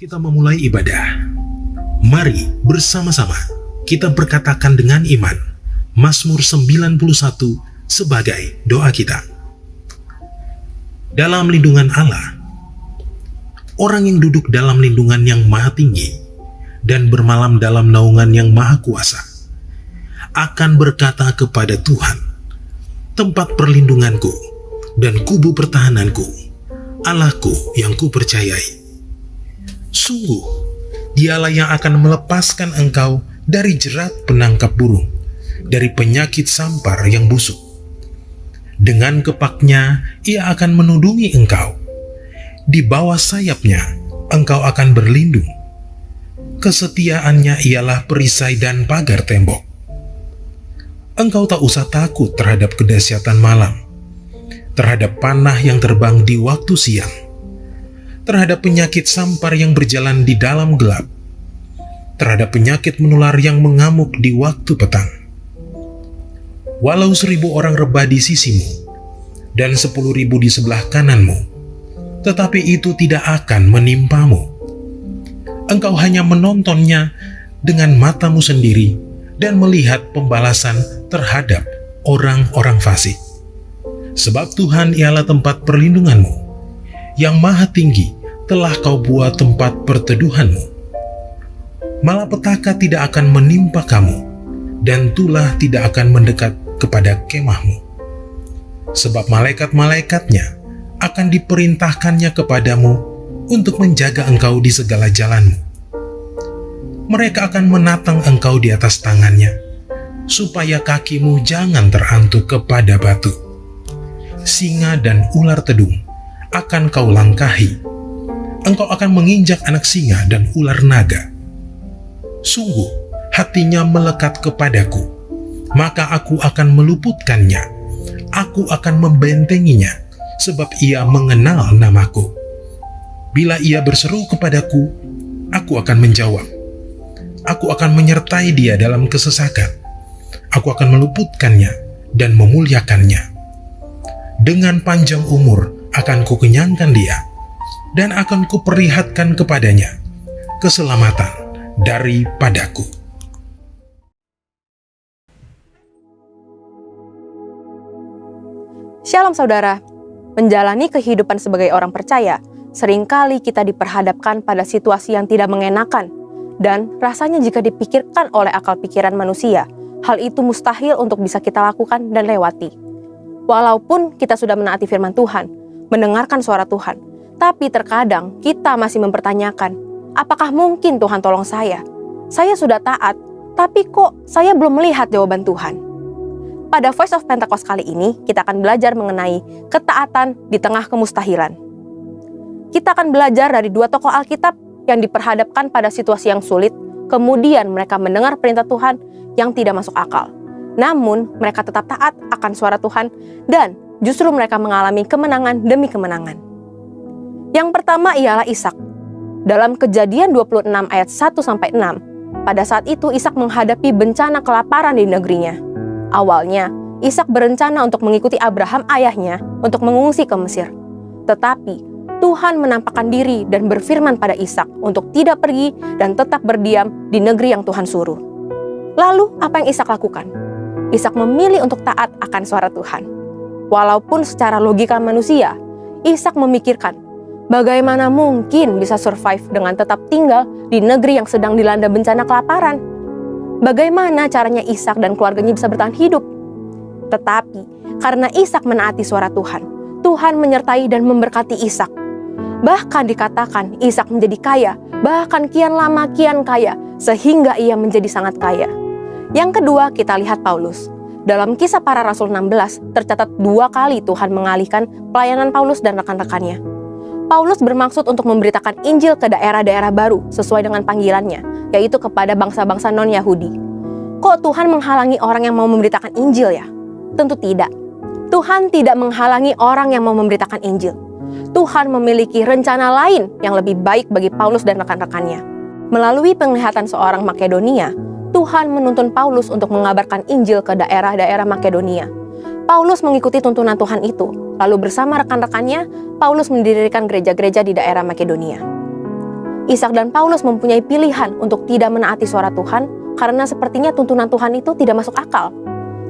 kita memulai ibadah, mari bersama-sama kita berkatakan dengan iman Mazmur 91 sebagai doa kita. Dalam lindungan Allah, orang yang duduk dalam lindungan yang maha tinggi dan bermalam dalam naungan yang maha kuasa akan berkata kepada Tuhan, tempat perlindunganku dan kubu pertahananku, Allahku yang kupercayai. Sungguh, dialah yang akan melepaskan engkau dari jerat penangkap burung, dari penyakit sampar yang busuk. Dengan kepaknya, ia akan menudungi engkau. Di bawah sayapnya, engkau akan berlindung. Kesetiaannya ialah perisai dan pagar tembok. Engkau tak usah takut terhadap kedahsyatan malam, terhadap panah yang terbang di waktu siang, terhadap penyakit sampar yang berjalan di dalam gelap, terhadap penyakit menular yang mengamuk di waktu petang. Walau 1.000 orang rebah di sisimu dan 10.000 di sebelah kananmu, tetapi itu tidak akan menimpamu. Engkau hanya menontonnya dengan matamu sendiri dan melihat pembalasan terhadap orang-orang fasik. Sebab Tuhan ialah tempat perlindunganmu, yang maha tinggi telah kau buat tempat perteduhanmu. Malapetaka tidak akan menimpa kamu, dan tulah tidak akan mendekat kepada kemahmu. Sebab malaikat-malaikatnya akan diperintahkannya kepadamu untuk menjaga engkau di segala jalanmu. Mereka akan menatang engkau di atas tangannya, supaya kakimu jangan terantuk kepada batu. Singa dan ular tedung akan kau langkahi. Engkau akan menginjak anak singa dan ular naga. Sungguh, hatinya melekat kepadaku, maka aku akan meluputkannya. Aku akan membentenginya, sebab ia mengenal namaku. Bila ia berseru kepadaku, aku akan menjawab. Aku akan menyertai dia dalam kesesakan. Aku akan meluputkannya dan memuliakannya. Dengan panjang umur akan kukenyangkan dia, dan akan kuperlihatkan kepadanya keselamatan daripadaku. Shalom saudara, menjalani kehidupan sebagai orang percaya, seringkali kita diperhadapkan pada situasi yang tidak mengenakan, dan rasanya jika dipikirkan oleh akal pikiran manusia, hal itu mustahil untuk bisa kita lakukan dan lewati. Walaupun kita sudah menaati firman Tuhan, mendengarkan suara Tuhan, tapi terkadang kita masih mempertanyakan, apakah mungkin Tuhan tolong saya? Saya sudah taat, tapi kok saya belum melihat jawaban Tuhan? Pada Voice of Pentecost kali ini, kita akan belajar mengenai ketaatan di tengah kemustahilan. Kita akan belajar dari 2 tokoh Alkitab yang diperhadapkan pada situasi yang sulit, kemudian mereka mendengar perintah Tuhan yang tidak masuk akal. Namun, mereka tetap taat akan suara Tuhan dan justru mereka mengalami kemenangan demi kemenangan. Yang pertama ialah Ishak. Dalam Kejadian 26 ayat 1-6, pada saat itu Ishak menghadapi bencana kelaparan di negerinya. Awalnya, Ishak berencana untuk mengikuti Abraham ayahnya untuk mengungsi ke Mesir. Tetapi, Tuhan menampakkan diri dan berfirman pada Ishak untuk tidak pergi dan tetap berdiam di negeri yang Tuhan suruh. Lalu, apa yang Ishak lakukan? Ishak memilih untuk taat akan suara Tuhan. Walaupun secara logika manusia, Ishak memikirkan, bagaimana mungkin bisa survive dengan tetap tinggal di negeri yang sedang dilanda bencana kelaparan? Bagaimana caranya Ishak dan keluarganya bisa bertahan hidup? Tetapi, karena Ishak menaati suara Tuhan, Tuhan menyertai dan memberkati Ishak. Bahkan dikatakan Ishak menjadi kaya, bahkan kian lama kian kaya, sehingga ia menjadi sangat kaya. Yang kedua, kita lihat Paulus. Dalam Kisah Para Rasul 16, tercatat 2 kali Tuhan mengalihkan pelayanan Paulus dan rekan-rekannya. Paulus bermaksud untuk memberitakan Injil ke daerah-daerah baru sesuai dengan panggilannya, yaitu kepada bangsa-bangsa non-Yahudi. Kok Tuhan menghalangi orang yang mau memberitakan Injil ya? Tentu tidak. Tuhan tidak menghalangi orang yang mau memberitakan Injil. Tuhan memiliki rencana lain yang lebih baik bagi Paulus dan rekan-rekannya. Melalui penglihatan seorang Makedonia, Tuhan menuntun Paulus untuk mengabarkan Injil ke daerah-daerah Makedonia. Paulus mengikuti tuntunan Tuhan itu, lalu bersama rekan-rekannya, Paulus mendirikan gereja-gereja di daerah Makedonia. Ishak dan Paulus mempunyai pilihan untuk tidak menaati suara Tuhan karena sepertinya tuntunan Tuhan itu tidak masuk akal.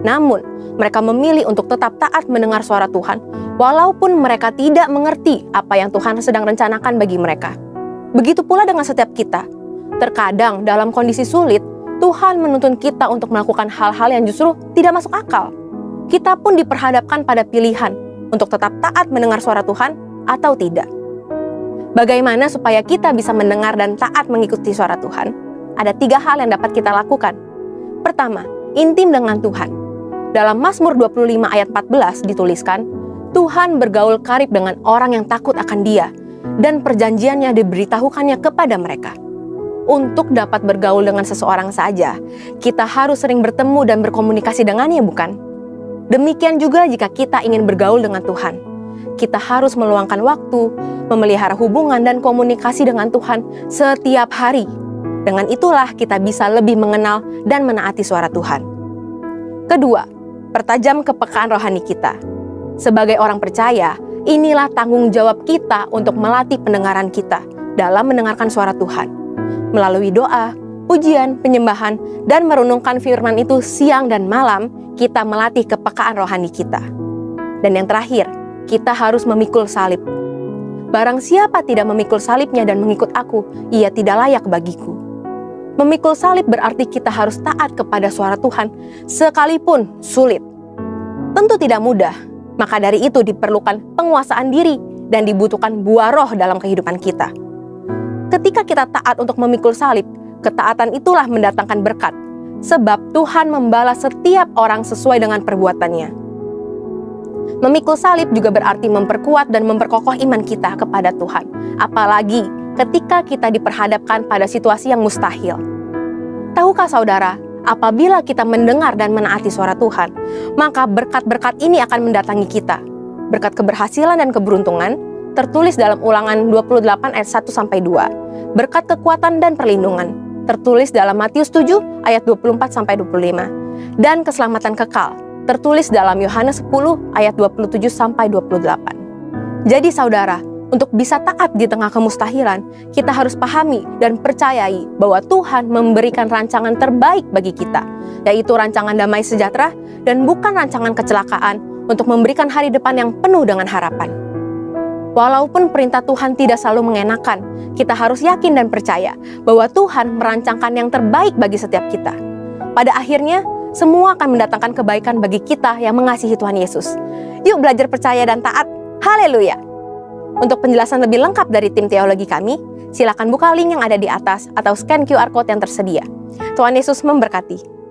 Namun, mereka memilih untuk tetap taat mendengar suara Tuhan walaupun mereka tidak mengerti apa yang Tuhan sedang rencanakan bagi mereka. Begitu pula dengan setiap kita. Terkadang dalam kondisi sulit, Tuhan menuntun kita untuk melakukan hal-hal yang justru tidak masuk akal. Kita pun diperhadapkan pada pilihan untuk tetap taat mendengar suara Tuhan atau tidak. Bagaimana supaya kita bisa mendengar dan taat mengikuti suara Tuhan? Ada 3 hal yang dapat kita lakukan. Pertama, intim dengan Tuhan. Dalam Mazmur 25 ayat 14 dituliskan, Tuhan bergaul karib dengan orang yang takut akan Dia, dan perjanjiannya diberitahukannya kepada mereka. Untuk dapat bergaul dengan seseorang saja, kita harus sering bertemu dan berkomunikasi dengannya, bukan? Demikian juga jika kita ingin bergaul dengan Tuhan. Kita harus meluangkan waktu, memelihara hubungan dan komunikasi dengan Tuhan setiap hari. Dengan itulah kita bisa lebih mengenal dan menaati suara Tuhan. Kedua, pertajam kepekaan rohani kita. Sebagai orang percaya, inilah tanggung jawab kita untuk melatih pendengaran kita dalam mendengarkan suara Tuhan. Melalui doa, pujian, penyembahan, dan merenungkan firman itu siang dan malam, kita melatih kepekaan rohani kita. Dan yang terakhir, kita harus memikul salib. Barang siapa tidak memikul salibnya dan mengikut aku, ia tidak layak bagiku. Memikul salib berarti kita harus taat kepada suara Tuhan, sekalipun sulit. Tentu tidak mudah, maka dari itu diperlukan penguasaan diri dan dibutuhkan buah roh dalam kehidupan kita. Ketika kita taat untuk memikul salib, ketaatan itulah mendatangkan berkat, sebab Tuhan membalas setiap orang sesuai dengan perbuatannya. Memikul salib juga berarti memperkuat dan memperkokoh iman kita kepada Tuhan, apalagi ketika kita diperhadapkan pada situasi yang mustahil. Tahukah saudara, apabila kita mendengar dan menaati suara Tuhan, maka berkat-berkat ini akan mendatangi kita. Berkat keberhasilan dan keberuntungan, tertulis dalam Ulangan 28 ayat 1-2. Berkat kekuatan dan perlindungan, tertulis dalam Matius 7 ayat 24-25. Dan keselamatan kekal, tertulis dalam Yohanes 10 ayat 27-28. Jadi saudara, untuk bisa taat di tengah kemustahilan, kita harus pahami dan percayai bahwa Tuhan memberikan rancangan terbaik bagi kita, yaitu rancangan damai sejahtera dan bukan rancangan kecelakaan untuk memberikan hari depan yang penuh dengan harapan. Walaupun perintah Tuhan tidak selalu mengenakan, kita harus yakin dan percaya bahwa Tuhan merancangkan yang terbaik bagi setiap kita. Pada akhirnya, semua akan mendatangkan kebaikan bagi kita yang mengasihi Tuhan Yesus. Yuk belajar percaya dan taat. Haleluya! Untuk penjelasan lebih lengkap dari tim teologi kami, silakan buka link yang ada di atas atau scan QR Code yang tersedia. Tuhan Yesus memberkati.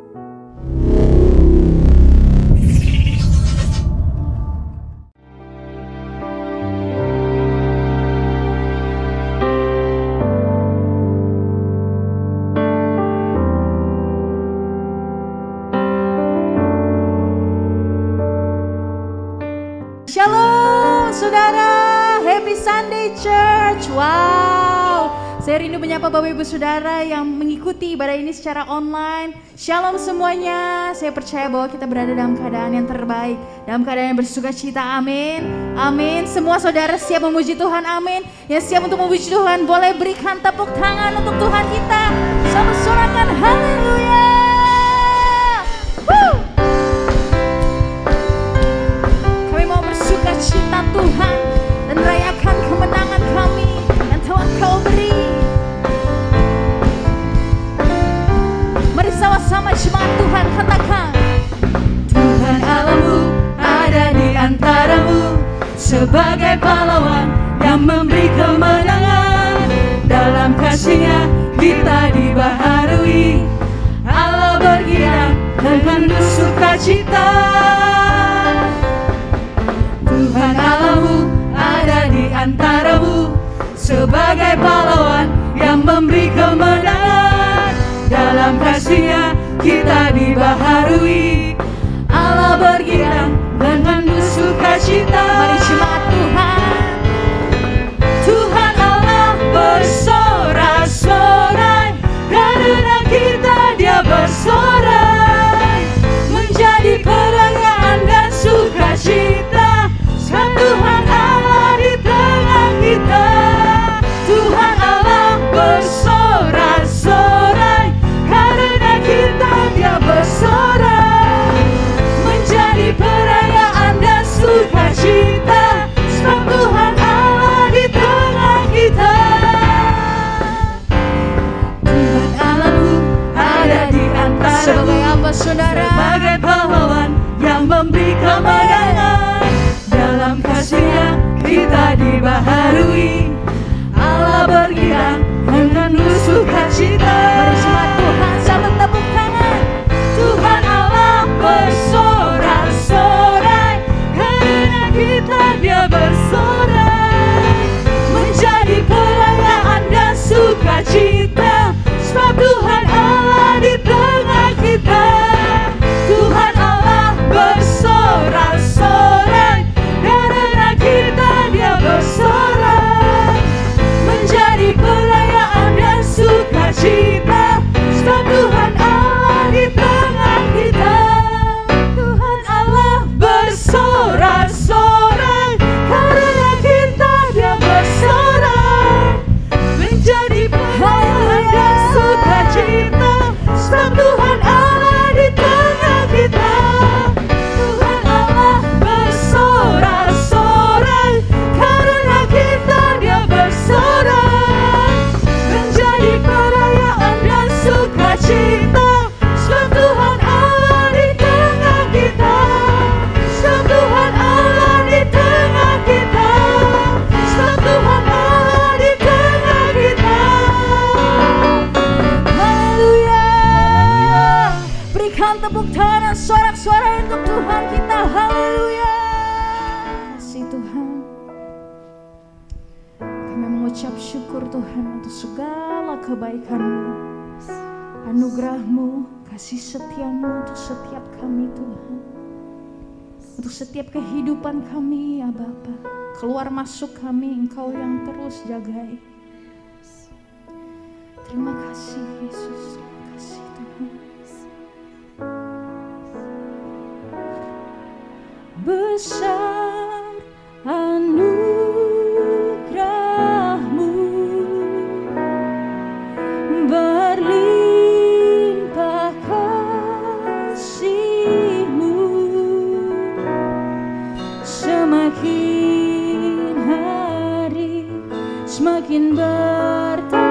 Shalom saudara, Happy Sunday Church. Wow, saya rindu menyapa Bapak Ibu Saudara yang mengikuti ibadah ini secara online. Shalom semuanya, saya percaya bahwa kita berada dalam keadaan yang terbaik, dalam keadaan yang bersuka cita, amin. Amin, semua saudara siap memuji Tuhan, amin. Yang siap untuk memuji Tuhan, boleh berikan tepuk tangan untuk Tuhan kita. Sama sorakan haleluya. Cita Tuhan dan rayakan kemenangan kami yang telah Kau beri. Mari sama-sama jemaat Tuhan katakan, Tuhan Allahmu ada di antaramu sebagai pahlawan yang memberi kemenangan. Dalam kasih-Nya kita dibaharui, Allah bergiang dengan sukacita. Tuhan Allahmu ada di antaramu sebagai pahlawan yang memberi kemenangan. Dalam kasih-Nya kita dibaharui, Allah bergiang dengan sukacita. Mari jemaat Tuhan, Tuhan Allah bersorak-sorai, karena kita Dia bersorai, menjadi perayaan dan sukacita. Tuhan Allah di tengah kita, Tuhan Allah Kami mengucap syukur Tuhan untuk segala kebaikan-Mu, anugerah-Mu, kasih setia-Mu untuk setiap kami Tuhan. Untuk setiap kehidupan kami ya Bapa, keluar masuk kami Engkau yang terus jagai. Terima kasih Yesus, terima kasih Tuhan. Besar anugerah-Mu, berlimpah kasih-Mu, semakin hari semakin bertambah.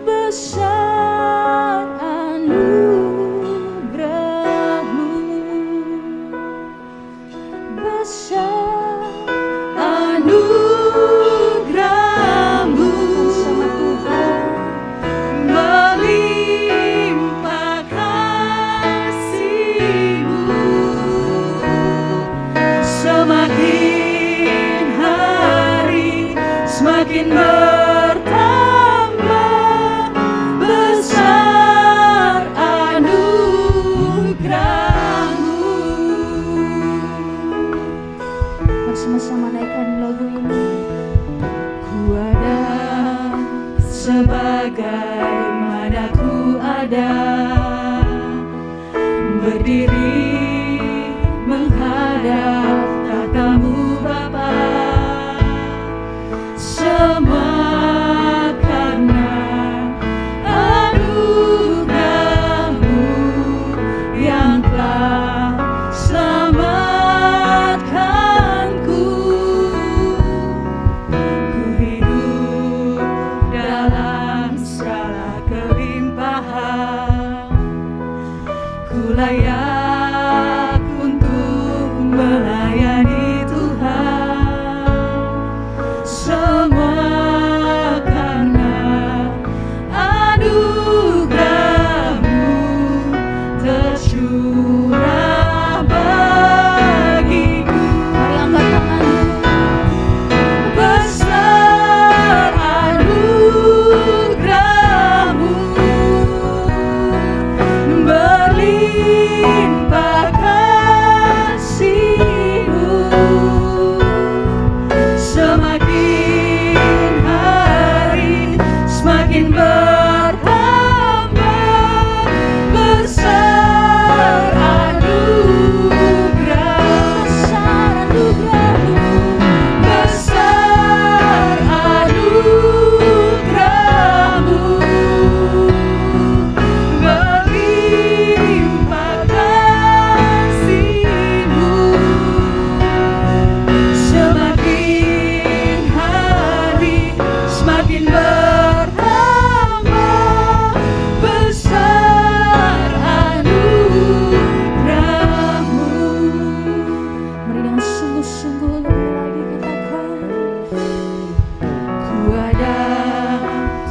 Besar anugerah-Mu, besar anugerah-Mu, sama Tuhan, melimpah kasih-Mu, semakin hari semakin bertambah. Besar anugerah-Mu. Bersama-sama naikkan lagu ini. Ku ada sebagaimana ku ada, berdiri menghadap tahta-Mu Bapa. Semua karena anugerah-Mu yang telah selamatkanku. Ku hidup dalam segala kelimpahan, ku layak untuk melayani Tuhan. Semua karena anugerah-Mu tercurah bagiku. Mari angkat tangan. Besar anugerah-Mu, berlimpah kasih-Mu, semakin hari semakin bertambah. Besar anugerah, besar anugerah-Mu, besar anugerah-Mu, berlimpah kasih-Mu, semakin hari semakin bertambah. Besar anugerah-Mu. Mari dengan sungguh-sungguh lebih lagi katakan, ku ada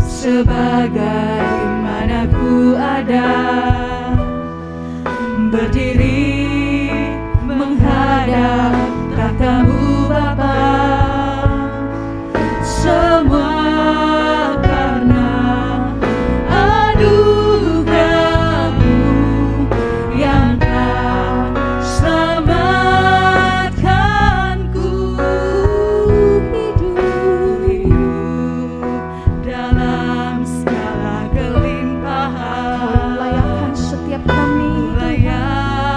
sebagaimana ku ada, berdiri menghadap tahta-Mu Bapa. Semua karena anugerah-Mu yang telah selamatkanku. Hidup dalam segala kelimpahan, Kau layakkan setiap kami, Tuhan.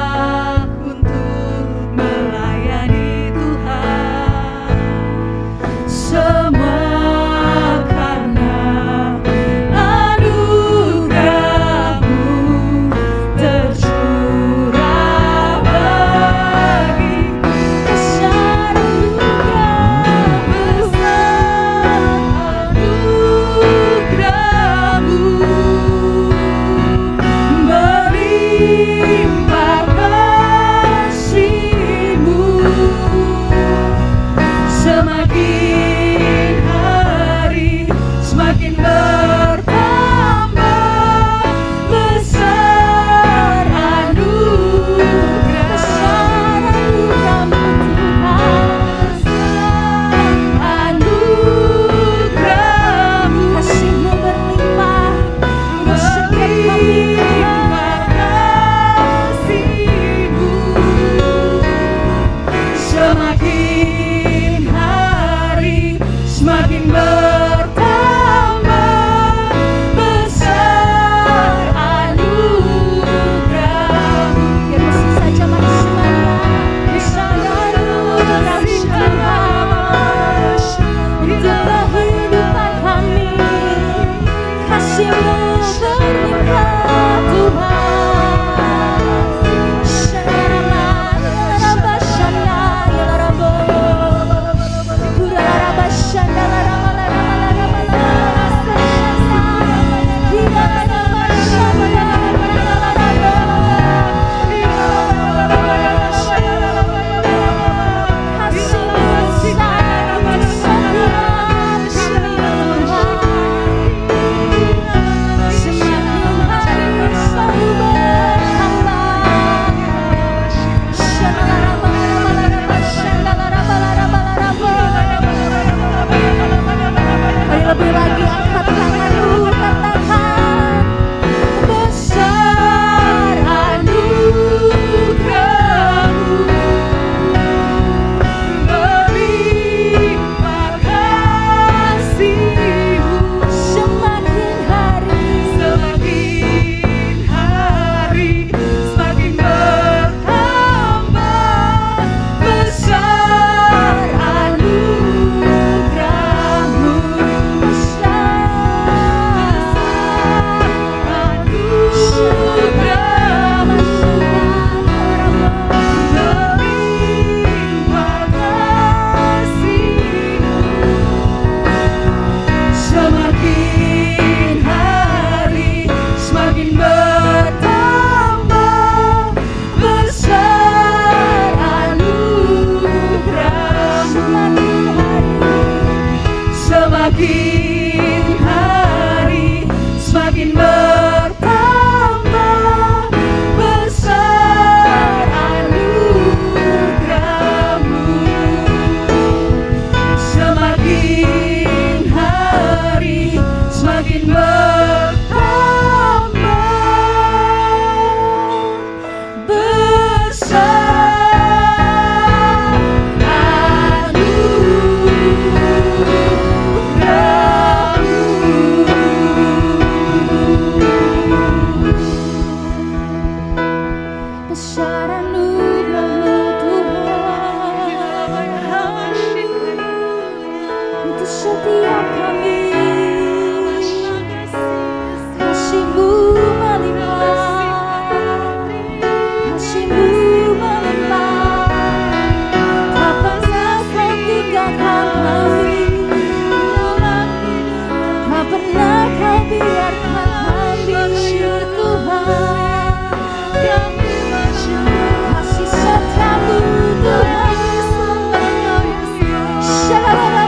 kasih-Mu berlimpah Tuhan. Shalala shanda yalarabo, kuraraba shanda lebih lagi angkat tanganmu, katakan besar anugerah-Mu, berlimpah kasih-Mu, semakin hari semakin bertambah besar anugerah-Mu. Semakin hari semakin bertambah besar anugerah-Mu. Semakin hari semakin bertambah besar anugerah-Mu. Semakin hari semakin bertambah besar anugerah-Mu. Besar anugerah-Mu Tuhan, untuk setiap kami. Kasih-Mu melimpah, kasih-Mu melimpah, tak pernah Kau tinggalkan kami, tak pernah Kau biarkan kami, Tuhan. Kasih setia-Mu Tuhan. Shalala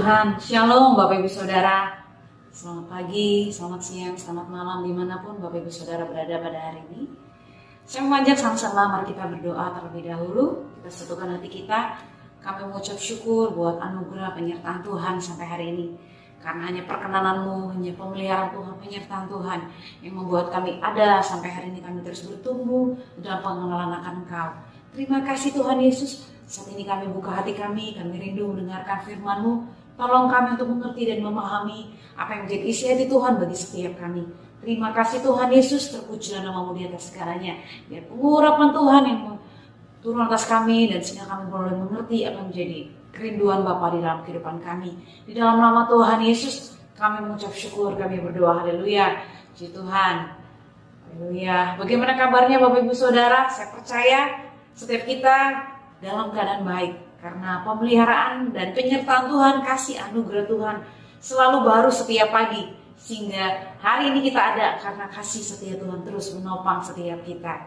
Tuhan. Shalom Bapak Ibu Saudara. Selamat pagi, selamat siang, selamat malam dimanapun Bapak Ibu Saudara berada pada hari ini. Saya mengajak sama-sama mari kita berdoa terlebih dahulu. Kita satukan hati kita. Kami mengucap syukur buat anugerah penyertaan Tuhan sampai hari ini. Karena hanya perkenanan-Mu, hanya pemeliharaan Tuhan, penyertaan Tuhan yang membuat kami ada sampai hari ini, kami terus bertumbuh dalam pengenalan akan Engkau. Terima kasih Tuhan Yesus. Saat ini kami buka hati kami rindu mendengarkan firman-Mu. Tolong kami untuk mengerti dan memahami apa yang menjadi isi hati Tuhan bagi setiap kami. Terima kasih Tuhan Yesus, terpujilah nama-Mu di atas segalanya. Biar pengurapan Tuhan yang turun atas kami dan sehingga kami boleh mengerti apa yang menjadi kerinduan Bapa di dalam kehidupan kami. Di dalam nama Tuhan Yesus kami mengucap syukur, kami berdoa. Haleluya. Puji Tuhan. Haleluya. Bagaimana kabarnya Bapak Ibu Saudara? Saya percaya setiap kita dalam keadaan baik karena pemeliharaan dan penyertaan Tuhan, kasih anugerah Tuhan selalu baru setiap pagi, sehingga hari ini kita ada karena kasih setia Tuhan terus menopang setiap kita.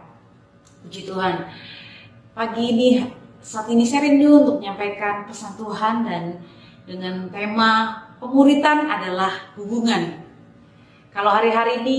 Puji Tuhan. Pagi ini, saat ini saya rindu untuk menyampaikan pesan Tuhan dan dengan tema pemuritan adalah hubungan. Kalau hari-hari ini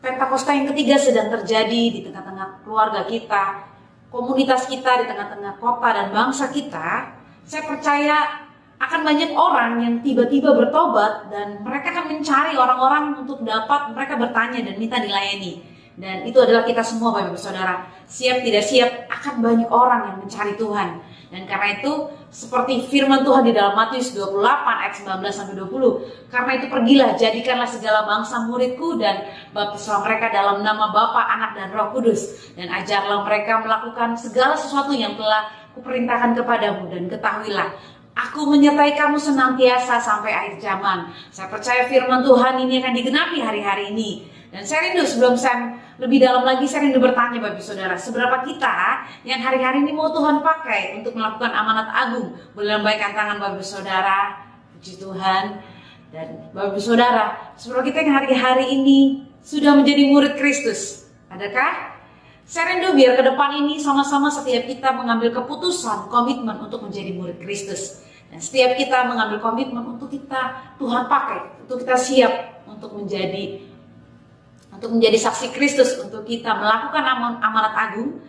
Pentakosta yang ketiga sedang terjadi di tengah-tengah keluarga kita, komunitas kita, di tengah-tengah kota dan bangsa kita, saya percaya akan banyak orang yang tiba-tiba bertobat dan mereka akan mencari orang-orang untuk dapat mereka bertanya dan minta dilayani. Dan itu adalah kita semua Bapak Ibu Saudara. Siap tidak siap akan banyak orang yang mencari Tuhan. Dan karena itu seperti firman Tuhan di dalam Matius 28 ayat 19-20. Karena itu pergilah, jadikanlah segala bangsa muridku dan baptislah mereka dalam nama Bapa, Anak dan Roh Kudus. Dan ajarlah mereka melakukan segala sesuatu yang telah kuperintahkan kepadamu. Dan ketahuilah, aku menyertai kamu senantiasa sampai akhir zaman. Saya percaya firman Tuhan ini akan digenapi hari-hari ini. Dan saya rindu sebelum saya lebih dalam lagi, saya rindu bertanya Bapak Ibu Saudara, seberapa kita yang hari-hari ini mau Tuhan pakai untuk melakukan amanat agung? Boleh lambaikan tangan Bapak Ibu Saudara, puji Tuhan. Dan Bapak Ibu Saudara, seberapa kita yang hari-hari ini sudah menjadi murid Kristus? Adakah? Saya rindu biar ke depan ini sama-sama setiap kita mengambil keputusan, komitmen untuk menjadi murid Kristus. Dan setiap kita mengambil komitmen untuk kita Tuhan pakai, untuk kita siap untuk menjadi saksi Kristus, untuk kita melakukan amanat agung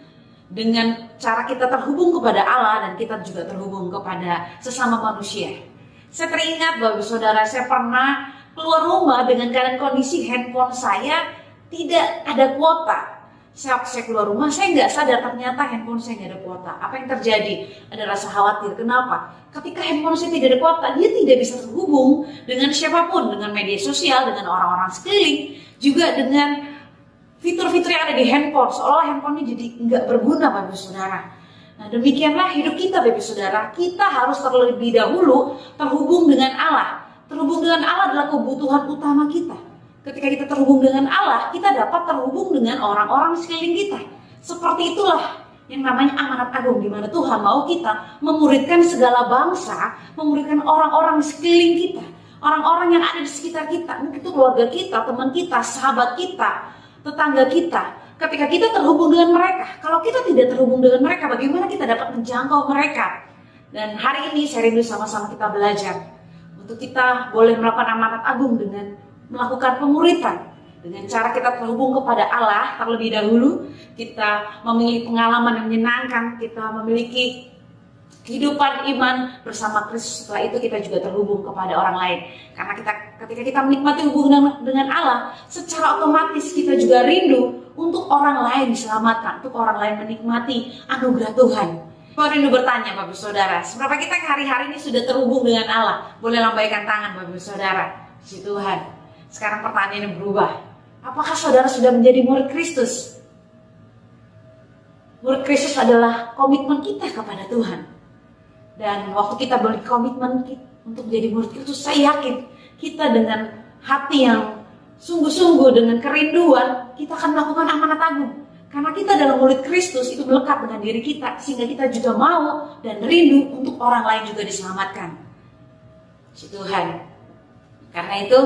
dengan cara kita terhubung kepada Allah dan kita juga terhubung kepada sesama manusia. Saya teringat Bapak Saudara, saya pernah keluar rumah dengan keadaan kondisi handphone saya tidak ada kuota. Saya keluar rumah, saya nggak sadar ternyata handphone saya nggak ada kuota. Apa yang terjadi? Ada rasa khawatir. Kenapa? Ketika handphone saya tidak ada kuota, dia tidak bisa terhubung dengan siapapun, dengan media sosial, dengan orang-orang sekeliling, juga dengan fitur-fitur yang ada di handphone. Seolah handphone ini jadi nggak berguna Bapak Saudara. Nah demikianlah hidup kita Bapak Saudara. Kita harus terlebih dahulu terhubung dengan Allah. Terhubung dengan Allah adalah kebutuhan utama kita. Ketika kita terhubung dengan Allah, kita dapat terhubung dengan orang-orang sekeliling kita. Seperti itulah yang namanya amanat agung, di mana Tuhan mau kita memuridkan segala bangsa, memuridkan orang-orang sekeliling kita, orang-orang yang ada di sekitar kita, mungkin itu keluarga kita, teman kita, sahabat kita, tetangga kita. Ketika kita terhubung dengan mereka, kalau kita tidak terhubung dengan mereka, bagaimana kita dapat menjangkau mereka? Dan hari ini saya rindu sama-sama kita belajar untuk kita boleh melakukan amanat agung dengan melakukan pemuritan dengan cara kita terhubung kepada Allah terlebih dahulu, kita memiliki pengalaman yang menyenangkan, kita memiliki kehidupan iman bersama Kristus. Setelah itu kita juga terhubung kepada orang lain. Karena ketika kita menikmati hubungan dengan Allah, secara otomatis kita juga rindu untuk orang lain diselamatkan, untuk orang lain menikmati anugerah Tuhan. Saya rindu bertanya Bapak Saudara, seberapa kita hari-hari ini sudah terhubung dengan Allah? Boleh lambaikan tangan Bapak Saudara. Puji Tuhan. Sekarang pertanyaannya berubah. Apakah saudara sudah menjadi murid Kristus? Murid Kristus adalah komitmen kita kepada Tuhan. Dan waktu kita beri komitmen untuk menjadi murid Kristus, saya yakin kita dengan hati yang sungguh-sungguh, dengan kerinduan, kita akan melakukan amanat agung. Karena kita adalah murid Kristus, itu melekat dengan diri kita, sehingga kita juga mau dan rindu untuk orang lain juga diselamatkan. Puji Tuhan. Karena itu,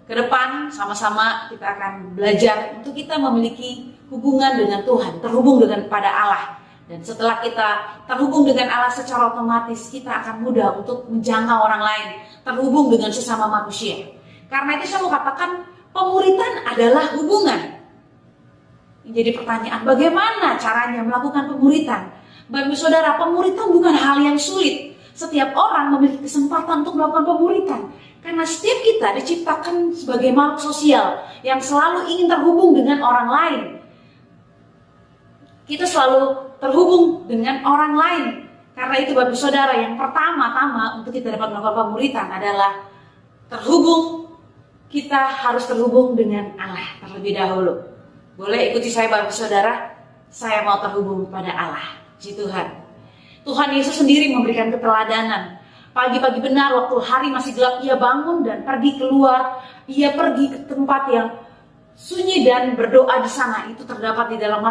ke depan sama-sama kita akan belajar untuk kita memiliki hubungan dengan Tuhan, terhubung dengan pada Allah. Dan setelah kita terhubung dengan Allah secara otomatis, kita akan mudah untuk menjangkau orang lain, terhubung dengan sesama manusia. Karena itu saya mau katakan, pemuritan adalah hubungan. Jadi pertanyaan, bagaimana caranya melakukan pemuritan? Bapak Saudara, pemuritan bukan hal yang sulit. Setiap orang memiliki kesempatan untuk melakukan pemuritan. Karena setiap kita diciptakan sebagai makhluk sosial yang selalu ingin terhubung dengan orang lain. Kita selalu terhubung dengan orang lain. Karena itu Bapak Saudara, yang pertama-tama untuk kita dapat melakukan pemuritan adalah kita harus terhubung dengan Allah terlebih dahulu. Boleh ikuti saya Bapak Saudara? Saya mau terhubung pada Allah, Puji Tuhan. Tuhan Yesus sendiri memberikan keteladanan. Pagi-pagi benar waktu hari masih gelap, ia bangun dan pergi keluar. Ia pergi ke tempat yang sunyi dan berdoa di sana. Itu terdapat di dalam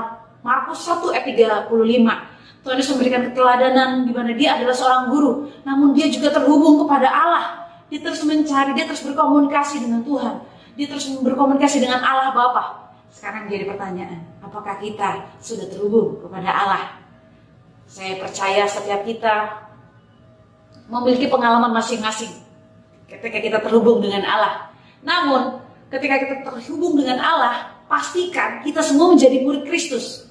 Markus 1 ayat 35. Tuhan Yesus memberikan keteladanan di mana dia adalah seorang guru, namun dia juga terhubung kepada Allah. Dia terus mencari, dia terus berkomunikasi dengan Tuhan. Dia terus berkomunikasi dengan Allah Bapa. Sekarang jadi pertanyaan, apakah kita sudah terhubung kepada Allah? Saya percaya setiap kita memiliki pengalaman masing-masing ketika kita terhubung dengan Allah. Namun, ketika kita terhubung dengan Allah, pastikan kita semua menjadi murid Kristus.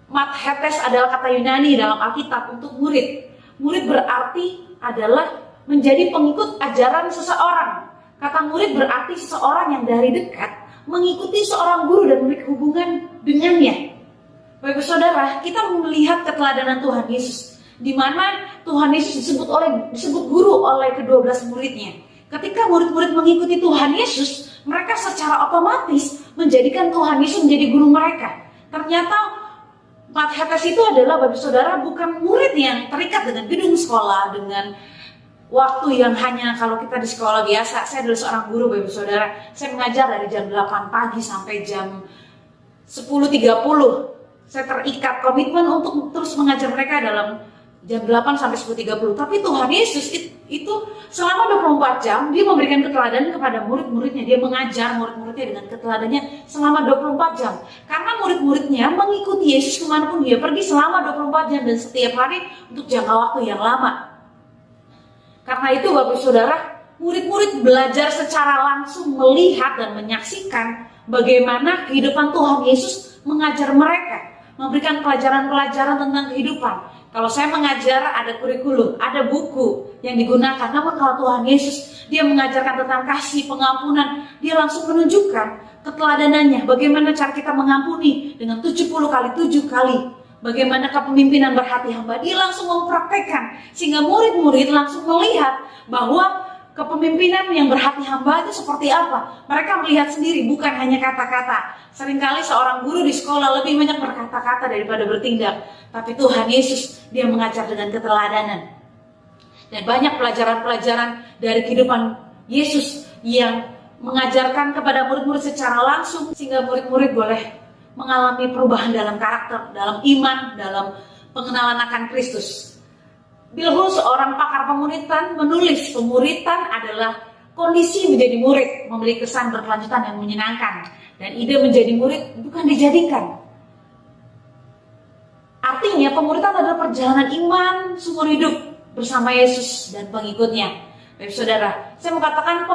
Mathetes adalah kata Yunani dalam Alkitab untuk murid. Murid berarti adalah menjadi pengikut ajaran seseorang. Kata murid berarti seseorang yang dari dekat mengikuti seorang guru dan memiliki hubungan dengannya. Bapak Saudara, kita melihat keteladanan Tuhan Yesus, di mana Tuhan Yesus disebut guru oleh ke-12 muridnya. Ketika murid-murid mengikuti Tuhan Yesus, mereka secara otomatis menjadikan Tuhan Yesus menjadi guru mereka. Ternyata Mathetes itu adalah Bapak Saudara bukan murid yang terikat dengan gedung sekolah, dengan waktu yang hanya kalau kita di sekolah biasa. Saya adalah seorang guru Bapak Saudara. Saya mengajar dari jam 8 pagi sampai jam 10.30. Saya terikat komitmen untuk terus mengajar mereka dalam jam 8 sampai 10.30. Tapi Tuhan Yesus itu selama 24 jam dia memberikan keteladanan kepada murid-muridnya. Dia mengajar murid-muridnya dengan keteladanannya selama 24 jam. Karena murid-muridnya mengikuti Yesus kemanapun dia pergi selama 24 jam dan setiap hari untuk jangka waktu yang lama. Karena itu Bapak Saudara, murid-murid belajar secara langsung melihat dan menyaksikan bagaimana kehidupan Tuhan Yesus mengajar mereka. Memberikan pelajaran-pelajaran tentang kehidupan. Kalau saya mengajar ada kurikulum, ada buku yang digunakan. Namun kalau Tuhan Yesus, dia mengajarkan tentang kasih, pengampunan. Dia langsung menunjukkan keteladanannya. Bagaimana cara kita mengampuni dengan 70 kali 7 kali. Bagaimana kepemimpinan berhati hamba. Dia langsung mempraktekkan. Sehingga murid-murid langsung melihat bahwa kepemimpinan yang berhati hamba itu seperti apa. Mereka melihat sendiri, bukan hanya kata-kata. Seringkali seorang guru di sekolah lebih banyak berkata-kata daripada bertindak. Tapi Tuhan Yesus, dia mengajar dengan keteladanan. Dan banyak pelajaran-pelajaran dari kehidupan Yesus yang mengajarkan kepada murid-murid secara langsung. Sehingga murid-murid boleh mengalami perubahan dalam karakter, dalam iman, dalam pengenalan akan Kristus. Bill Hughes, seorang pakar pemuritan, menulis pemuritan adalah kondisi menjadi murid, memiliki kesan berkelanjutan yang menyenangkan. Dan ide menjadi murid bukan dijadikan. Artinya pemuritan adalah perjalanan iman seumur hidup bersama Yesus dan pengikutnya. Bapak Saudara, saya mau katakan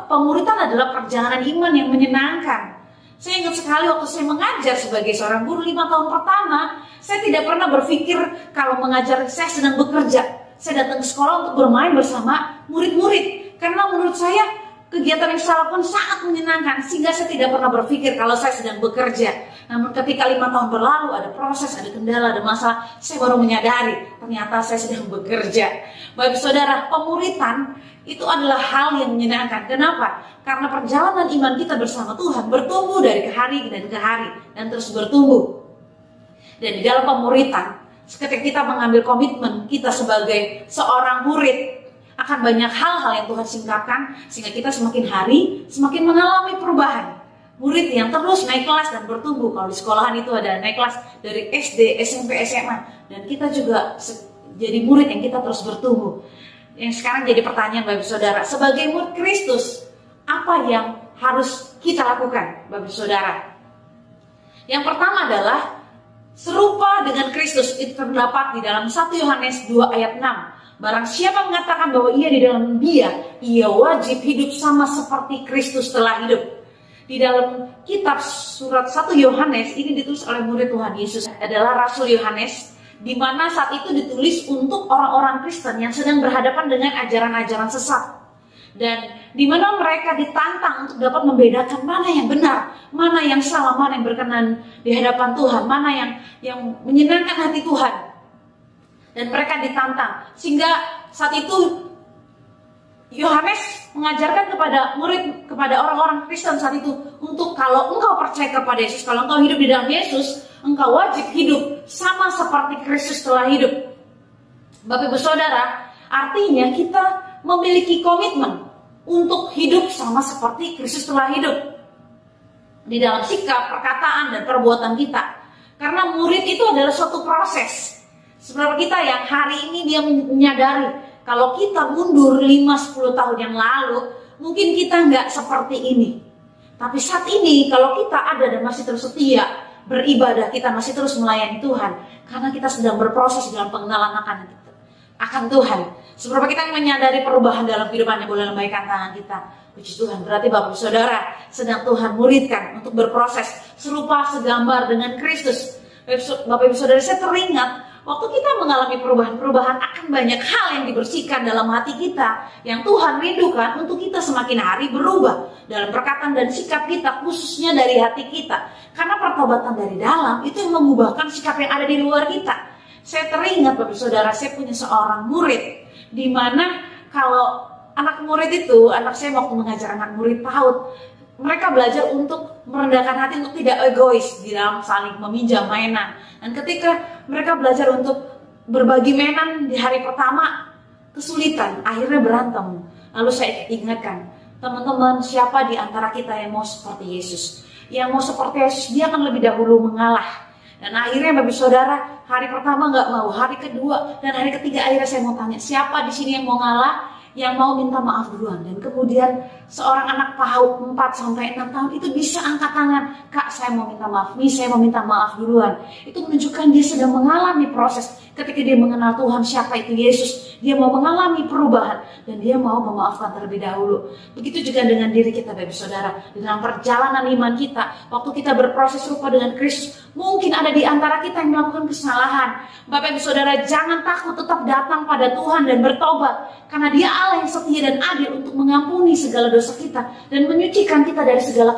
pemuritan adalah perjalanan iman yang menyenangkan. Saya ingat sekali waktu saya mengajar sebagai seorang guru 5 tahun pertama, saya tidak pernah berpikir kalau mengajar saya sedang bekerja. Saya datang ke sekolah untuk bermain bersama murid-murid. Karena menurut saya kegiatan yang saya lakukan sangat menyenangkan, sehingga saya tidak pernah berpikir kalau saya sedang bekerja. Namun ketika 5 tahun berlalu, ada proses, ada kendala, ada masalah, saya baru menyadari ternyata saya sedang bekerja. Bapak Saudara, pemuritan itu adalah hal yang menyenangkan. Kenapa? Karena perjalanan iman kita bersama Tuhan bertumbuh dari ke hari dan ke hari dan terus bertumbuh. Dan di dalam pemuritan, ketika kita mengambil komitmen kita sebagai seorang murid, akan banyak hal-hal yang Tuhan singkapkan sehingga kita semakin hari semakin mengalami perubahan. Murid yang terus naik kelas dan bertumbuh. Kalau di sekolahan itu ada naik kelas dari SD, SMP, SMA, dan kita juga jadi murid yang kita terus bertumbuh. Yang sekarang jadi pertanyaan Bapak Saudara, sebagai murid Kristus, apa yang harus kita lakukan Bapak Saudara? Yang pertama adalah serupa dengan Kristus itu terdapat di dalam 1 Yohanes 2 ayat 6. Barang siapa mengatakan bahwa ia di dalam Dia, ia wajib hidup sama seperti Kristus telah hidup. Di dalam kitab surat 1 Yohanes ini ditulis oleh murid Tuhan Yesus adalah Rasul Yohanes, di mana saat itu ditulis untuk orang-orang Kristen yang sedang berhadapan dengan ajaran-ajaran sesat. Dan di mana mereka ditantang untuk dapat membedakan mana yang benar, mana yang salah, mana yang berkenan di hadapan Tuhan, mana yang menyenangkan hati Tuhan. Dan mereka ditantang, sehingga saat itu Yohanes mengajarkan kepada orang-orang Kristen saat itu, untuk kalau engkau percaya kepada Yesus, kalau engkau hidup di dalam Yesus, engkau wajib hidup sama seperti Kristus telah hidup. Bapak Ibu Saudara, artinya kita memiliki komitmen untuk hidup sama seperti Kristus telah hidup di dalam sikap, perkataan, dan perbuatan kita. Karena murid itu adalah suatu proses. Seperti kita yang hari ini dia menyadari kalau kita mundur 5-10 tahun yang lalu, mungkin kita nggak seperti ini. Tapi saat ini kalau kita ada dan masih terus setia beribadah, kita masih terus melayani Tuhan, karena kita sedang berproses dalam pengenalan akan Tuhan. Seberapa kita menyadari perubahan dalam kehidupan yang boleh lambaikan tangan kita. Puji Tuhan, berarti Bapak Ibu Saudara sedang Tuhan muridkan untuk berproses serupa segambar dengan Kristus. Bapak Ibu Saudara, saya teringat waktu kita mengalami perubahan-perubahan, akan banyak hal yang dibersihkan dalam hati kita, yang Tuhan rindukan untuk kita semakin hari berubah dalam perkataan dan sikap kita, khususnya dari hati kita. Karena pertobatan dari dalam itu yang mengubahkan sikap yang ada di luar kita. Saya teringat Bapak Saudara, saya punya seorang murid, di mana kalau anak murid itu, anak saya waktu mengajar anak murid PAUD, mereka belajar untuk merendahkan hati, untuk tidak egois di dalam saling meminjam mainan. Dan ketika mereka belajar untuk berbagi mainan di hari pertama, kesulitan, akhirnya berantem. Lalu saya ingatkan, teman-teman, siapa di antara kita yang mau seperti Yesus? Yang mau seperti Yesus, dia akan lebih dahulu mengalah. Dan akhirnya Bapak Saudara, hari pertama nggak mau, hari kedua dan hari ketiga akhirnya saya mau tanya, siapa di sini yang mau ngalah? Yang mau minta maaf duluan. Dan kemudian seorang anak PAUD 4-6 tahun itu bisa angkat tangan, Kak, saya mau minta maaf nih, saya mau minta maaf duluan. Itu menunjukkan dia sedang mengalami proses. Ketika dia mengenal Tuhan, siapa itu Yesus, dia mau mengalami perubahan dan dia mau memaafkan terlebih dahulu. Begitu juga dengan diri kita Bapak Saudara, di dalam perjalanan iman kita, waktu kita berproses serupa dengan Kristus, mungkin ada di antara kita yang melakukan kesalahan. Bapak Ibu Saudara, jangan takut, tetap datang pada Tuhan dan bertobat, karena Dia Allah yang setia dan adil untuk mengampuni segala dosa kita dan menyucikan kita dari segala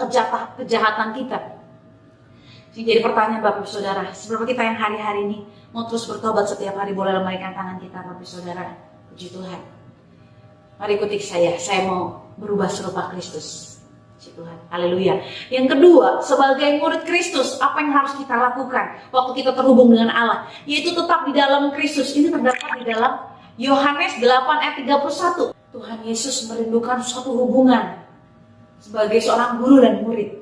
kejahatan kita. Jadi pertanyaan Bapak Ibu Saudara, seberapa kita yang hari-hari ini mau terus bertobat setiap hari, boleh lambaikan tangan kita Bapak Ibu Saudara. Puji Tuhan. Mari ikuti saya mau berubah serupa Kristus. Puji Tuhan. Haleluya. Yang kedua, sebagai murid Kristus, apa yang harus kita lakukan waktu kita terhubung dengan Allah? Yaitu tetap di dalam Kristus. Ini terdapat di dalam Yohanes 8 ayat 31. Tuhan Yesus merindukan suatu hubungan sebagai seorang guru dan murid.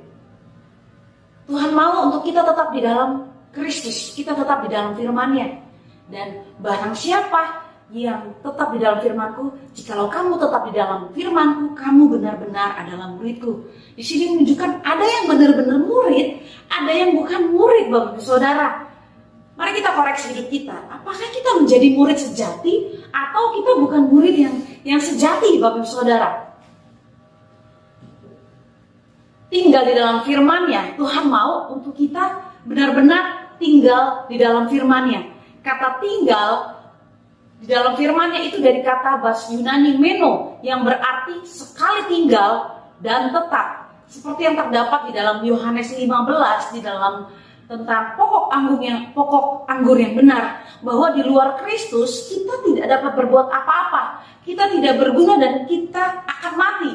Tuhan mau untuk kita tetap di dalam Kristus, kita tetap di dalam firman-Nya. Dan barang siapa yang tetap di dalam firman-Ku, jikalau kamu tetap di dalam firman-Ku, kamu benar-benar adalah murid-Ku. Di sini menunjukkan ada yang benar-benar murid, ada yang bukan murid Bapak Ibu Saudara. Mari kita koreksi hidup kita. Apakah kita menjadi murid sejati atau kita bukan murid yang sejati Bapak Ibu Saudara? Tinggal di dalam firman-Nya, Tuhan mau untuk kita benar-benar tinggal di dalam firman-Nya. Kata tinggal di dalam firman-Nya itu dari kata bahasa Yunani meno, yang berarti sekali tinggal dan tetap. Seperti yang terdapat di dalam Yohanes 15 di dalam tentang pokok anggur yang benar, bahwa di luar Kristus kita tidak dapat berbuat apa-apa, kita tidak berguna dan kita akan mati.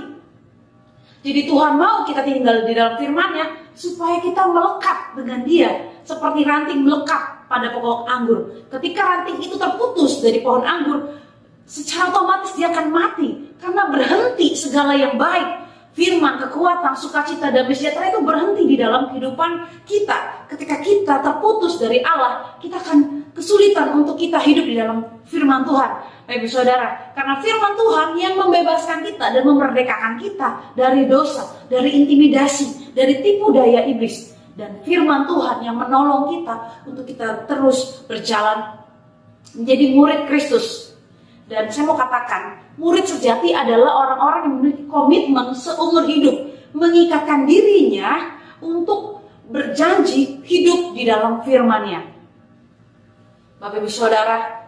Jadi Tuhan mau kita tinggal di dalam firman-Nya supaya kita melekat dengan Dia, seperti ranting melekat pada pokok anggur. Ketika ranting itu terputus dari pohon anggur, secara otomatis dia akan mati karena berhenti segala yang baik. Firman, kekuatan, sukacita, damai sejahtera itu berhenti di dalam kehidupan kita. Ketika kita terputus dari Allah, kita akan kesulitan untuk kita hidup di dalam firman Tuhan. Bapak Ibu Saudara, karena firman Tuhan yang membebaskan kita dan memerdekakan kita dari dosa, dari intimidasi, dari tipu daya iblis. dan firman Tuhan yang menolong kita untuk kita terus berjalan menjadi murid Kristus. Dan saya mau katakan, murid sejati adalah orang-orang yang memiliki komitmen seumur hidup, mengikatkan dirinya untuk berjanji hidup di dalam firman-Nya. Bapak Ibu Saudara,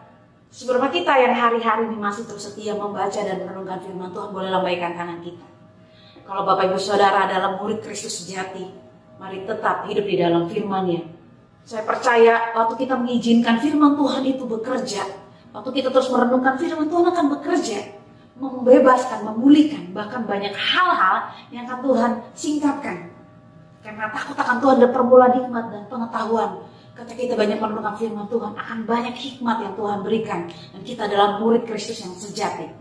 seberapa kita yang hari-hari ini masih terus setia membaca dan merenungkan firman Tuhan, boleh lambaikan tangan kita. Kalau Bapak Ibu Saudara adalah murid Kristus sejati, mari tetap hidup di dalam firman-Nya. Saya percaya waktu kita mengizinkan firman Tuhan itu bekerja, waktu kita terus merenungkan firman Tuhan akan bekerja, membebaskan, memulihkan, bahkan banyak hal-hal yang akan Tuhan singkapkan. Karena takut akan Tuhan dan permulaan hikmat dan pengetahuan. Ketika kita banyak merenungkan firman Tuhan, akan banyak hikmat yang Tuhan berikan. Dan kita adalah murid Kristus yang sejati.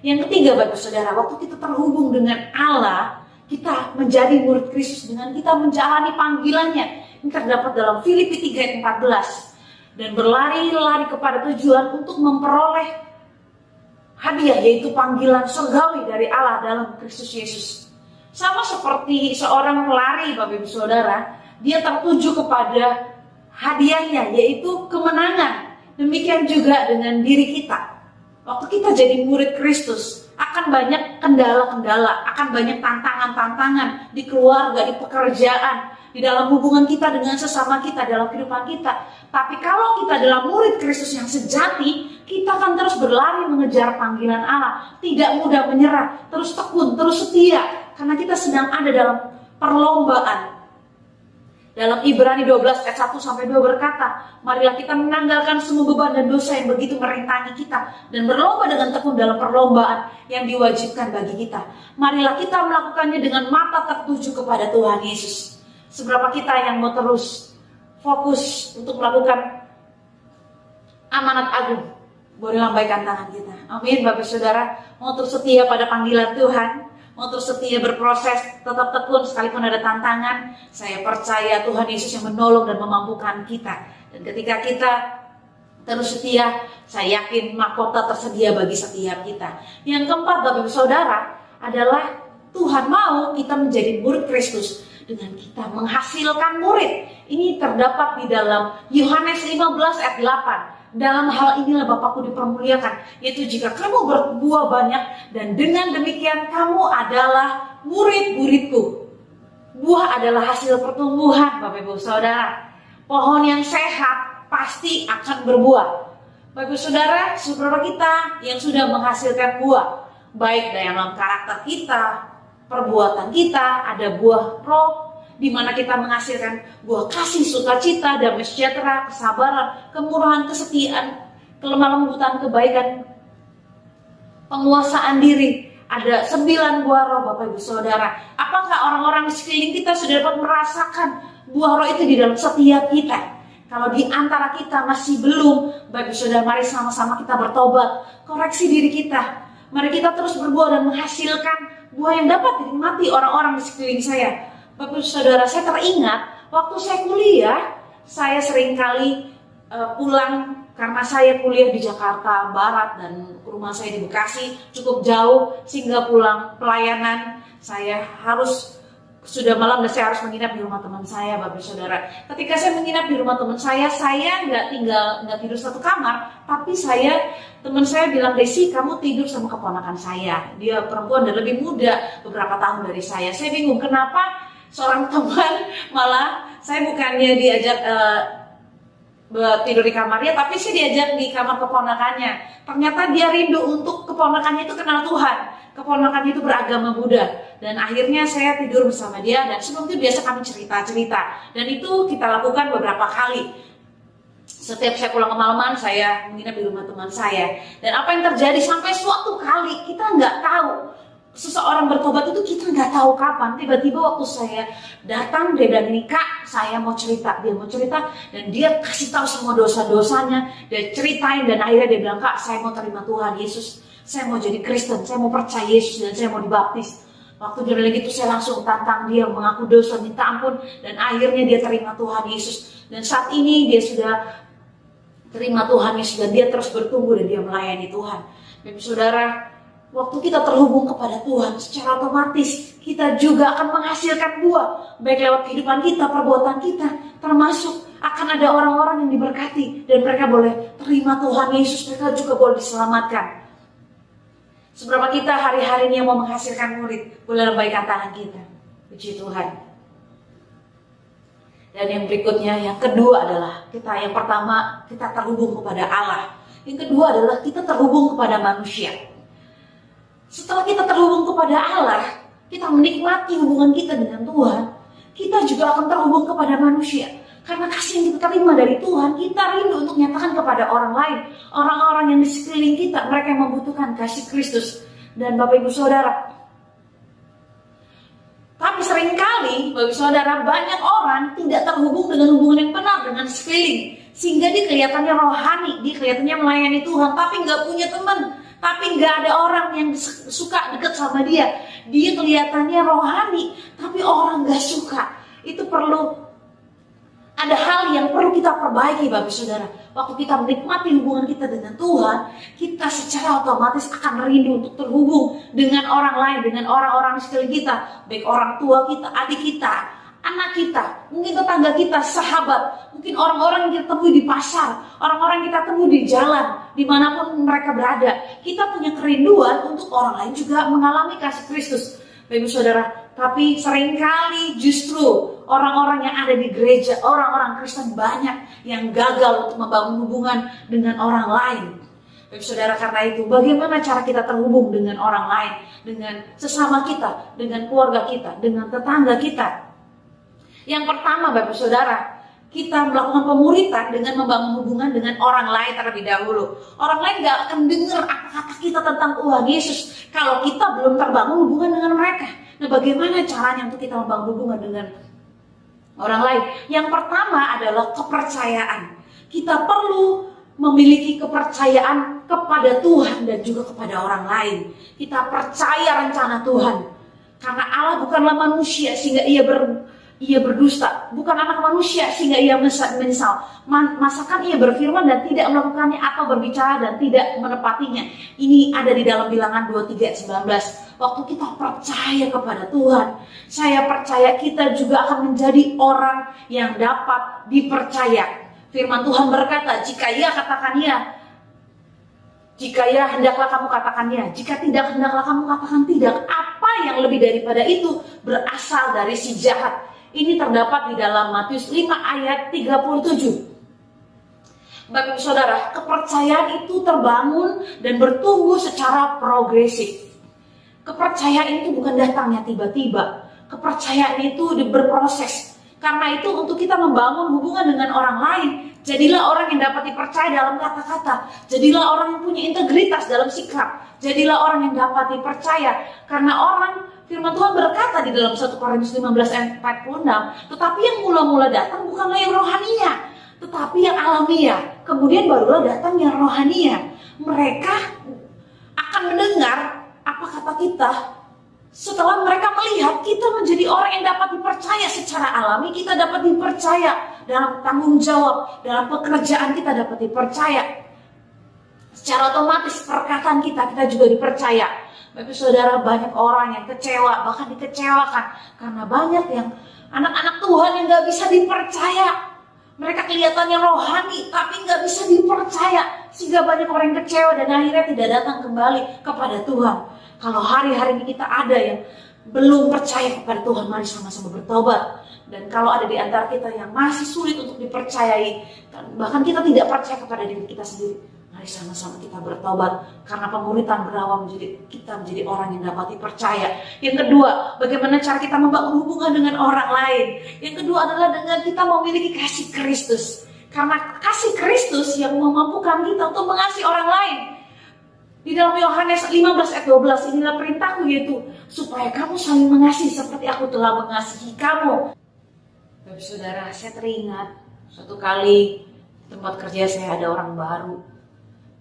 Yang ketiga, Bapak Saudara, waktu kita terhubung dengan Allah, kita menjadi murid Kristus dengan kita menjalani panggilannya. Ini terdapat dalam Filipi 3 ayat 14. Dan berlari-lari kepada tujuan untuk memperoleh hadiah, yaitu panggilan surgawi dari Allah dalam Kristus Yesus. Sama seperti seorang pelari, Bapak Ibu Saudara, dia tertuju kepada hadiahnya, yaitu kemenangan. Demikian juga dengan diri kita. Waktu kita jadi murid Kristus, akan banyak kendala-kendala, akan banyak tantangan-tantangan di keluarga, di pekerjaan, di dalam hubungan kita dengan sesama kita, dalam kehidupan kita. Tapi kalau kita adalah murid Kristus yang sejati, kita akan terus berlari mengejar panggilan Allah, tidak mudah menyerah, terus tekun, terus setia, karena kita sedang ada dalam perlombaan. Dalam Ibrani 12 ayat 1-2 berkata, marilah kita menanggalkan semua beban dan dosa yang begitu merintangi kita, dan berlomba dengan tekun dalam perlombaan yang diwajibkan bagi kita. Marilah kita melakukannya dengan mata tertuju kepada Tuhan Yesus. Seberapa kita yang mau terus fokus untuk melakukan amanat agung, boleh lambaikan tangan kita. Amin, Bapak Saudara. Mau terus setia pada panggilan Tuhan, mau terus setia berproses, tetap tekun sekalipun ada tantangan. Saya percaya Tuhan Yesus yang menolong dan memampukan kita. Dan ketika kita terus setia, saya yakin mahkota tersedia bagi setiap kita. Yang keempat, Bapak Ibu Saudara, adalah Tuhan mau kita menjadi murid Kristus dengan kita menghasilkan murid. Ini terdapat di dalam Yohanes 15 ayat 8. Dalam hal inilah Bapakku dipermuliakan, yaitu jika kamu berbuah banyak, dan dengan demikian kamu adalah murid-muridku. Buah adalah hasil pertumbuhan, Bapak Ibu Saudara. Pohon yang sehat pasti akan berbuah. Bapak Ibu Saudara, seberapa kita yang sudah menghasilkan buah, baik dalam karakter kita, perbuatan kita, ada buah roh, di mana kita menghasilkan buah kasih, sukacita, damai sejahtera, kesabaran, kemurahan, kesetiaan, kelemah lembutan, kebaikan, penguasaan diri. Ada 9 buah roh, Bapak Ibu Saudara. Apakah orang-orang di sekeliling kita sudah dapat merasakan buah roh itu di dalam setiap kita? Kalau di antara kita masih belum, Bapak Ibu Saudara, mari sama-sama kita bertobat, koreksi diri kita. Mari kita terus berbuah dan menghasilkan buah yang dapat dinikmati orang-orang di sekeliling saya. Bapak Saudara, saya teringat waktu saya kuliah, saya seringkali pulang karena saya kuliah di Jakarta Barat dan rumah saya di Bekasi cukup jauh, sehingga pulang pelayanan saya harus sudah malam dan saya harus menginap di rumah teman saya, Bapak Saudara. Ketika saya menginap di rumah teman saya nggak tidur satu kamar, tapi teman saya bilang, Desi, kamu tidur sama keponakan saya. Dia perempuan dan lebih muda beberapa tahun dari saya. Saya bingung kenapa seorang teman malah saya bukannya diajak tidur di kamarnya, tapi saya diajak di kamar keponakannya. Ternyata dia rindu untuk keponakannya itu kenal Tuhan, keponakannya itu beragama Buddha. Dan akhirnya saya tidur bersama dia, dan sebelum itu biasa kami cerita-cerita. Dan itu kita lakukan beberapa kali. Setiap saya pulang kemalaman, saya menginap di rumah teman saya. Dan apa yang terjadi sampai suatu kali kita nggak tahu. Seseorang bertobat itu kita nggak tahu kapan. Tiba-tiba waktu saya datang, dia bilang, ini Kak, saya mau cerita. Dia mau cerita dan dia kasih tahu semua dosa-dosanya. Dia ceritain dan akhirnya dia bilang, Kak, saya mau terima Tuhan Yesus. Saya mau jadi Kristen, saya mau percaya Yesus dan saya mau dibaptis. Waktu dia bilang gitu, saya langsung tantang dia mengaku dosa, minta ampun, dan akhirnya dia terima Tuhan Yesus. Dan saat ini dia sudah terima Tuhan Yesus dan dia terus bertumbuh dan dia melayani Tuhan. Bapak Saudara, waktu kita terhubung kepada Tuhan, secara otomatis kita juga akan menghasilkan buah, baik lewat kehidupan kita, perbuatan kita, termasuk akan ada orang-orang yang diberkati dan mereka boleh terima Tuhan Yesus, mereka juga boleh diselamatkan. Seberapa kita hari-hari ini yang mau menghasilkan murid, boleh lambaikan tangan kita. Puji Tuhan. Dan yang berikutnya, yang kedua adalah yang pertama kita terhubung kepada Allah. Yang kedua adalah kita terhubung kepada manusia. Setelah kita terhubung kepada Allah, kita menikmati hubungan kita dengan Tuhan, kita juga akan terhubung kepada manusia. Karena kasih yang kita terima dari Tuhan, kita rindu untuk nyatakan kepada orang lain, orang-orang yang di sekeliling kita, mereka yang membutuhkan kasih Kristus. Dan Bapak Ibu Saudara, tapi seringkali Bapak Ibu Saudara, banyak orang tidak terhubung dengan hubungan yang benar dengan sekeliling, sehingga dia kelihatannya rohani, dia kelihatannya melayani Tuhan, tapi nggak punya teman, tapi nggak ada orang yang suka dekat sama dia. Dia kelihatannya rohani, tapi orang nggak suka. Itu perlu ada hal yang perlu kita perbaiki Bapak Saudara. Waktu kita menikmati hubungan kita dengan Tuhan, kita secara otomatis akan rindu untuk terhubung dengan orang lain, dengan orang-orang di sekeliling kita, baik orang tua kita, adik kita, anak kita, mungkin tetangga kita, sahabat, mungkin orang-orang yang kita temui di pasar, orang-orang yang kita temui di jalan, dimanapun mereka berada. Kita punya kerinduan untuk orang lain juga mengalami kasih Kristus. Bapak Saudara, tapi seringkali justru orang-orang yang ada di gereja, orang-orang Kristen banyak yang gagal untuk membangun hubungan dengan orang lain. Bapak Saudara, karena itu bagaimana cara kita terhubung dengan orang lain, dengan sesama kita, dengan keluarga kita, dengan tetangga kita? Yang pertama Bapak Saudara, kita melakukan pemuritan dengan membangun hubungan dengan orang lain terlebih dahulu. Orang lain gak akan dengar apa kata kita tentang Tuhan Yesus kalau kita belum terbangun hubungan dengan mereka. Nah, bagaimana caranya untuk kita membangun hubungan dengan orang lain? Yang pertama adalah kepercayaan. Kita perlu memiliki kepercayaan kepada Tuhan dan juga kepada orang lain. Kita percaya rencana Tuhan. Karena Allah bukanlah manusia sehingga ia berdusta, bukan anak manusia sehingga ia menyesal. Masakan ia berfirman dan tidak melakukannya, atau berbicara dan tidak menepatinya. Ini ada di dalam Bilangan 23:19. Waktu kita percaya kepada Tuhan, saya percaya kita juga akan menjadi orang yang dapat dipercaya. Firman Tuhan berkata, jika ya katakan ya, jika ya hendaklah kamu katakan ya, jika tidak hendaklah kamu katakan tidak. Apa yang lebih daripada itu berasal dari si jahat. Ini terdapat di dalam Matius 5 ayat 37. Bapak Ibu Saudara, kepercayaan itu terbangun dan bertumbuh secara progresif. Kepercayaan itu bukan datangnya tiba-tiba. Kepercayaan itu berproses. Karena itu untuk kita membangun hubungan dengan orang lain, jadilah orang yang dapat dipercaya dalam kata-kata. Jadilah orang yang punya integritas dalam sikap. Jadilah orang yang dapat dipercaya. Karena firman Tuhan berkata di dalam 1 Korintus 15 ayat 46, tetapi yang mula-mula datang bukanlah yang rohania, tetapi yang alamiah. Kemudian barulah datang yang rohania. Mereka akan mendengar apa kata kita. Setelah mereka melihat kita menjadi orang yang dapat dipercaya secara alami, kita dapat dipercaya dalam tanggung jawab, dalam pekerjaan kita dapat dipercaya. Secara otomatis perkataan kita juga dipercaya. Bapak Saudara, banyak orang yang kecewa, bahkan dikecewakan karena banyak yang anak-anak Tuhan yang gak bisa dipercaya. Mereka kelihatannya rohani tapi gak bisa dipercaya, sehingga banyak orang yang kecewa dan akhirnya tidak datang kembali kepada Tuhan. Kalau hari-hari ini kita ada yang belum percaya kepada Tuhan, mari sama-sama bertobat. Dan kalau ada di antara kita yang masih sulit untuk dipercayai, bahkan kita tidak percaya kepada diri kita sendiri, mari sama-sama kita bertobat. Karena pemuritan berawal kita menjadi orang yang dapat dipercaya. Yang kedua, bagaimana cara kita membangun hubungan dengan orang lain? Yang kedua adalah dengan kita memiliki kasih Kristus. Karena kasih Kristus yang memampukan kita untuk mengasihi orang lain. Di dalam Yohanes 15 ayat 12, inilah perintahku, yaitu supaya kamu saling mengasihi seperti aku telah mengasihi kamu. Bapak Saudara, saya teringat suatu kali di tempat kerja saya ada orang baru.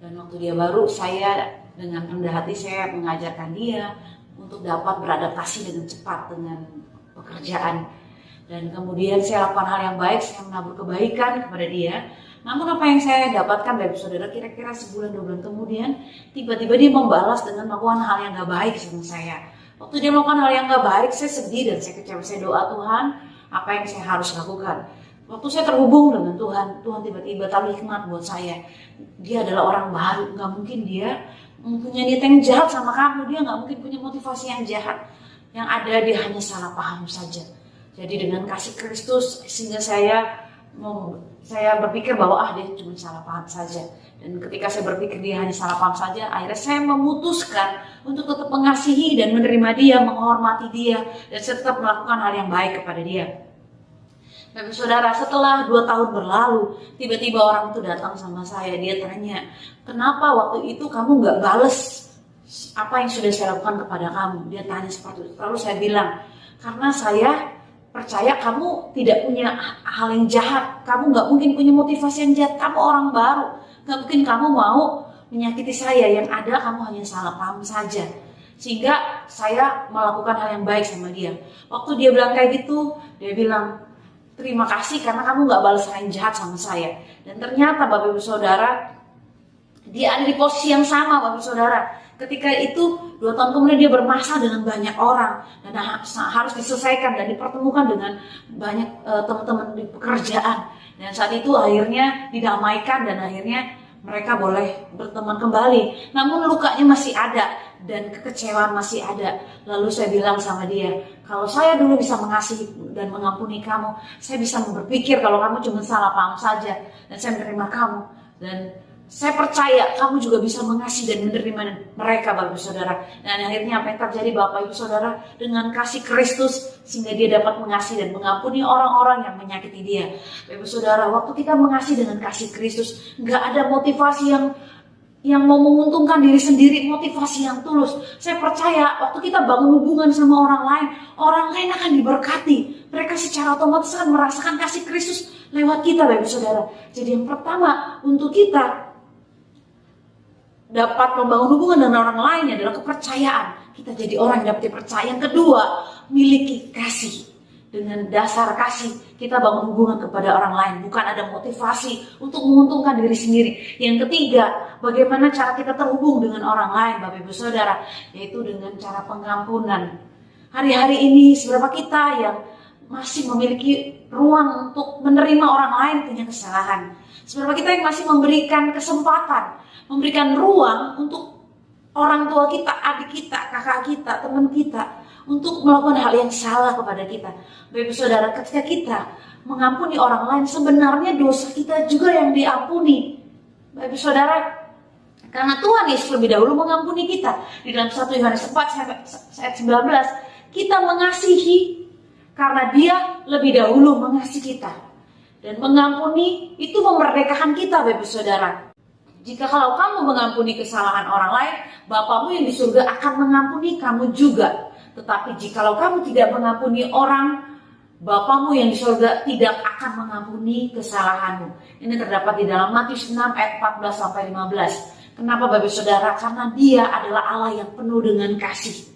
Dan waktu dia baru, saya dengan rendah hati saya mengajarkan dia untuk dapat beradaptasi dengan cepat dengan pekerjaan. Dan kemudian saya lakukan hal yang baik, saya menabur kebaikan kepada dia. Namun apa yang saya dapatkan dari saudara, kira-kira sebulan 2 bulan kemudian, tiba-tiba dia membalas dengan melakukan hal yang gak baik sama saya. Waktu dia melakukan hal yang gak baik, saya sedih dan saya kecewa. Saya doa, Tuhan, apa yang saya harus lakukan? Waktu saya terhubung dengan Tuhan, Tuhan tiba-tiba taruh hikmat buat saya. Dia adalah orang baru, gak mungkin dia mempunyai niat yang jahat sama kamu. Dia gak mungkin punya motivasi yang jahat. Yang ada dia hanya salah paham saja. Jadi dengan kasih Kristus, sehingga saya berpikir bahwa dia cuma salah paham saja. Dan ketika saya berpikir dia hanya salah paham saja, akhirnya saya memutuskan untuk tetap mengasihi dan menerima dia, menghormati dia, dan saya tetap melakukan hal yang baik kepada dia. Bapak saudara, setelah 2 tahun berlalu, tiba-tiba orang itu datang sama saya. Dia tanya, kenapa waktu itu kamu gak bales apa yang sudah saya lakukan kepada kamu? Dia tanya seperti itu. Lalu saya bilang, karena saya percaya kamu tidak punya hal yang jahat. Kamu gak mungkin punya motivasi yang jahat. Kamu orang baru. Gak mungkin kamu mau menyakiti saya. Yang ada kamu hanya salah paham saja. Sehingga saya melakukan hal yang baik sama dia. Waktu dia bilang kayak gitu, dia bilang, terima kasih karena kamu gak balas hal yang jahat sama saya. Dan ternyata Bapak Ibu Saudara, dia ada di posisi yang sama Bapak Ibu Saudara. Ketika itu 2 tahun kemudian dia bermasalah dengan banyak orang. Dan harus diselesaikan dan dipertemukan dengan banyak teman-teman di pekerjaan. Dan saat itu akhirnya didamaikan dan akhirnya mereka boleh berteman kembali. Namun lukanya masih ada dan kekecewaan masih ada. Lalu saya bilang sama dia, kalau saya dulu bisa mengasihi dan mengampuni kamu, saya bisa berpikir kalau kamu cuma salah paham saja dan saya menerima kamu. Dan saya percaya kamu juga bisa mengasihi dan menerima mereka Bapak Ibu Saudara. Dan akhirnya apa yang terjadi Bapak Ibu Saudara, dengan kasih Kristus sehingga dia dapat mengasihi dan mengampuni orang-orang yang menyakiti dia. Bapak Ibu Saudara, waktu kita mengasihi dengan kasih Kristus, gak ada motivasi yang mau menguntungkan diri sendiri, motivasi yang tulus. Saya percaya waktu kita bangun hubungan sama orang lain akan diberkati. Mereka secara otomatis akan merasakan kasih Kristus lewat kita Bapak Ibu Saudara. Jadi yang pertama untuk kita dapat membangun hubungan dengan orang lain adalah kepercayaan. Kita jadi orang yang dapat dipercaya. Yang kedua, miliki kasih. Dengan dasar kasih, kita bangun hubungan kepada orang lain. Bukan ada motivasi untuk menguntungkan diri sendiri. Yang ketiga, bagaimana cara kita terhubung dengan orang lain, Bapak Ibu Saudara, yaitu dengan cara pengampunan. Hari-hari ini, seberapa kita yang masih memiliki ruang untuk menerima orang lain punya kesalahan. Seberapa kita yang masih memberikan kesempatan, memberikan ruang untuk orang tua kita, adik kita, kakak kita, teman kita untuk melakukan hal yang salah kepada kita. Bapak Ibu Saudara, ketika kita mengampuni orang lain, sebenarnya dosa kita juga yang diampuni. Bapak Ibu Saudara, karena Tuhan Yesus lebih dahulu mengampuni kita. Di dalam 1 Yohanes 4 ayat 19, kita mengasihi karena Dia lebih dahulu mengasihi kita. Dan mengampuni itu memerdekakan kita Bapak Ibu Saudara. Jika kalau kamu mengampuni kesalahan orang lain, Bapamu yang di surga akan mengampuni kamu juga. Tetapi jikalau kamu tidak mengampuni orang, Bapamu yang di surga tidak akan mengampuni kesalahanmu. Ini terdapat di dalam Matius 6 ayat 14-15. Kenapa Bapak Saudara? Karena Dia adalah Allah yang penuh dengan kasih.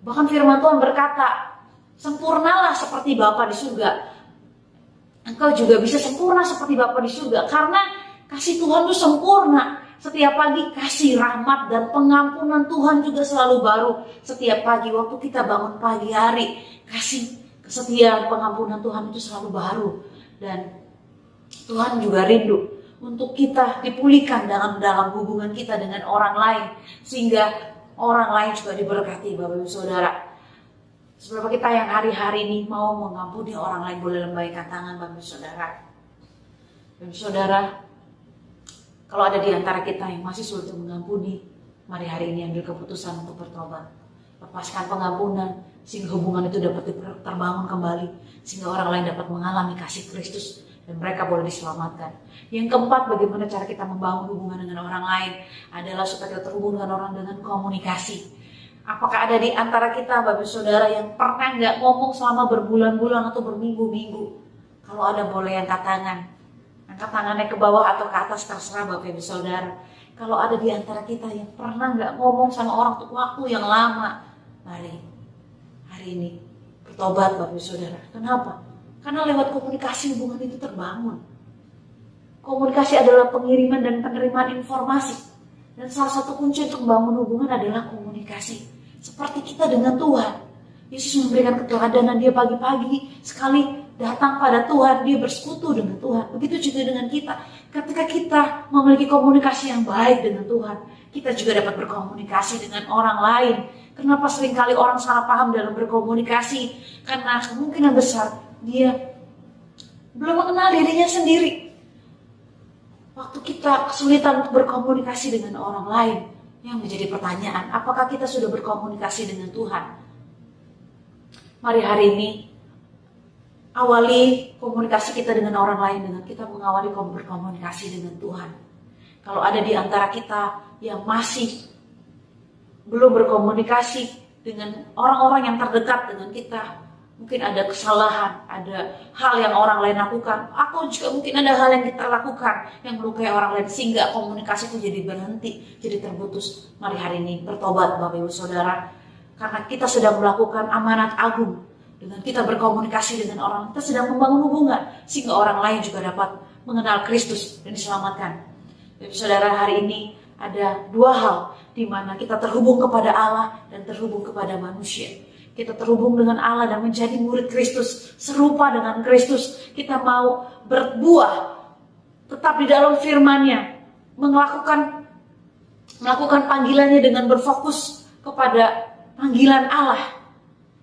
Bahkan firman Tuhan berkata, sempurnalah seperti Bapa di surga. Engkau juga bisa sempurna seperti Bapa di surga. Karena kasih Tuhan itu sempurna. Setiap pagi kasih, rahmat, dan pengampunan Tuhan juga selalu baru. Setiap pagi waktu kita bangun pagi hari, kasih, kesetiaan, pengampunan Tuhan itu selalu baru. Dan Tuhan juga rindu untuk kita dipulihkan dalam hubungan kita dengan orang lain. Sehingga orang lain juga diberkati Bapak Ibu Saudara. Seberapa kita yang hari-hari ini mau mengampuni orang lain, boleh lambaikan tangan Bapak Ibu Saudara. Bapak Ibu Saudara, kalau ada di antara kita yang masih sulit mengampuni, mari hari ini ambil keputusan untuk bertobat. Lepaskan pengampunan, sehingga hubungan itu dapat terbangun kembali. Sehingga orang lain dapat mengalami kasih Kristus, dan mereka boleh diselamatkan. Yang keempat, bagaimana cara kita membangun hubungan dengan orang lain, adalah supaya kita terhubung dengan orang dengan komunikasi. Apakah ada di antara kita, Bapak Saudara, yang pernah nggak ngomong selama berbulan-bulan atau berminggu-minggu? Kalau ada, boleh angkat tangan. Angkat tangannya ke bawah atau ke atas, terserah Bapak Ibu Saudara. Kalau ada di antara kita yang pernah nggak ngomong sama orang untuk waktu yang lama, mari hari ini bertobat Bapak Ibu Saudara. Kenapa? Karena lewat komunikasi hubungan itu terbangun. Komunikasi adalah pengiriman dan penerimaan informasi. Dan salah satu kunci untuk membangun hubungan adalah komunikasi. Seperti kita dengan Tuhan. Yesus memberikan keteladanan, dia pagi-pagi sekali datang pada Tuhan, dia bersekutu dengan Tuhan. Begitu juga dengan kita. Ketika kita memiliki komunikasi yang baik dengan Tuhan, kita juga dapat berkomunikasi dengan orang lain. Kenapa seringkali orang salah paham dalam berkomunikasi? Karena kemungkinan besar dia belum mengenal dirinya sendiri. Waktu kita kesulitan untuk berkomunikasi dengan orang lain, yang menjadi pertanyaan, apakah kita sudah berkomunikasi dengan Tuhan? Mari hari ini awali komunikasi kita dengan orang lain dengan kita mengawali berkomunikasi dengan Tuhan. Kalau ada di antara kita yang masih belum berkomunikasi dengan orang-orang yang terdekat dengan kita, mungkin ada kesalahan, ada hal yang orang lain lakukan, atau juga mungkin ada hal yang kita lakukan yang melukai orang lain sehingga komunikasi itu jadi berhenti, jadi terputus. Mari hari ini bertobat Bapak Ibu Saudara, karena kita sedang melakukan amanat agung. Dengan kita berkomunikasi dengan orang, kita sedang membangun hubungan sehingga orang lain juga dapat mengenal Kristus dan diselamatkan. Bapak Saudara, hari ini ada dua hal di mana kita terhubung kepada Allah dan terhubung kepada manusia. Kita terhubung dengan Allah dan menjadi murid Kristus, serupa dengan Kristus. Kita mau berbuah, tetap di dalam firman-Nya, melakukan panggilannya dengan berfokus kepada panggilan Allah.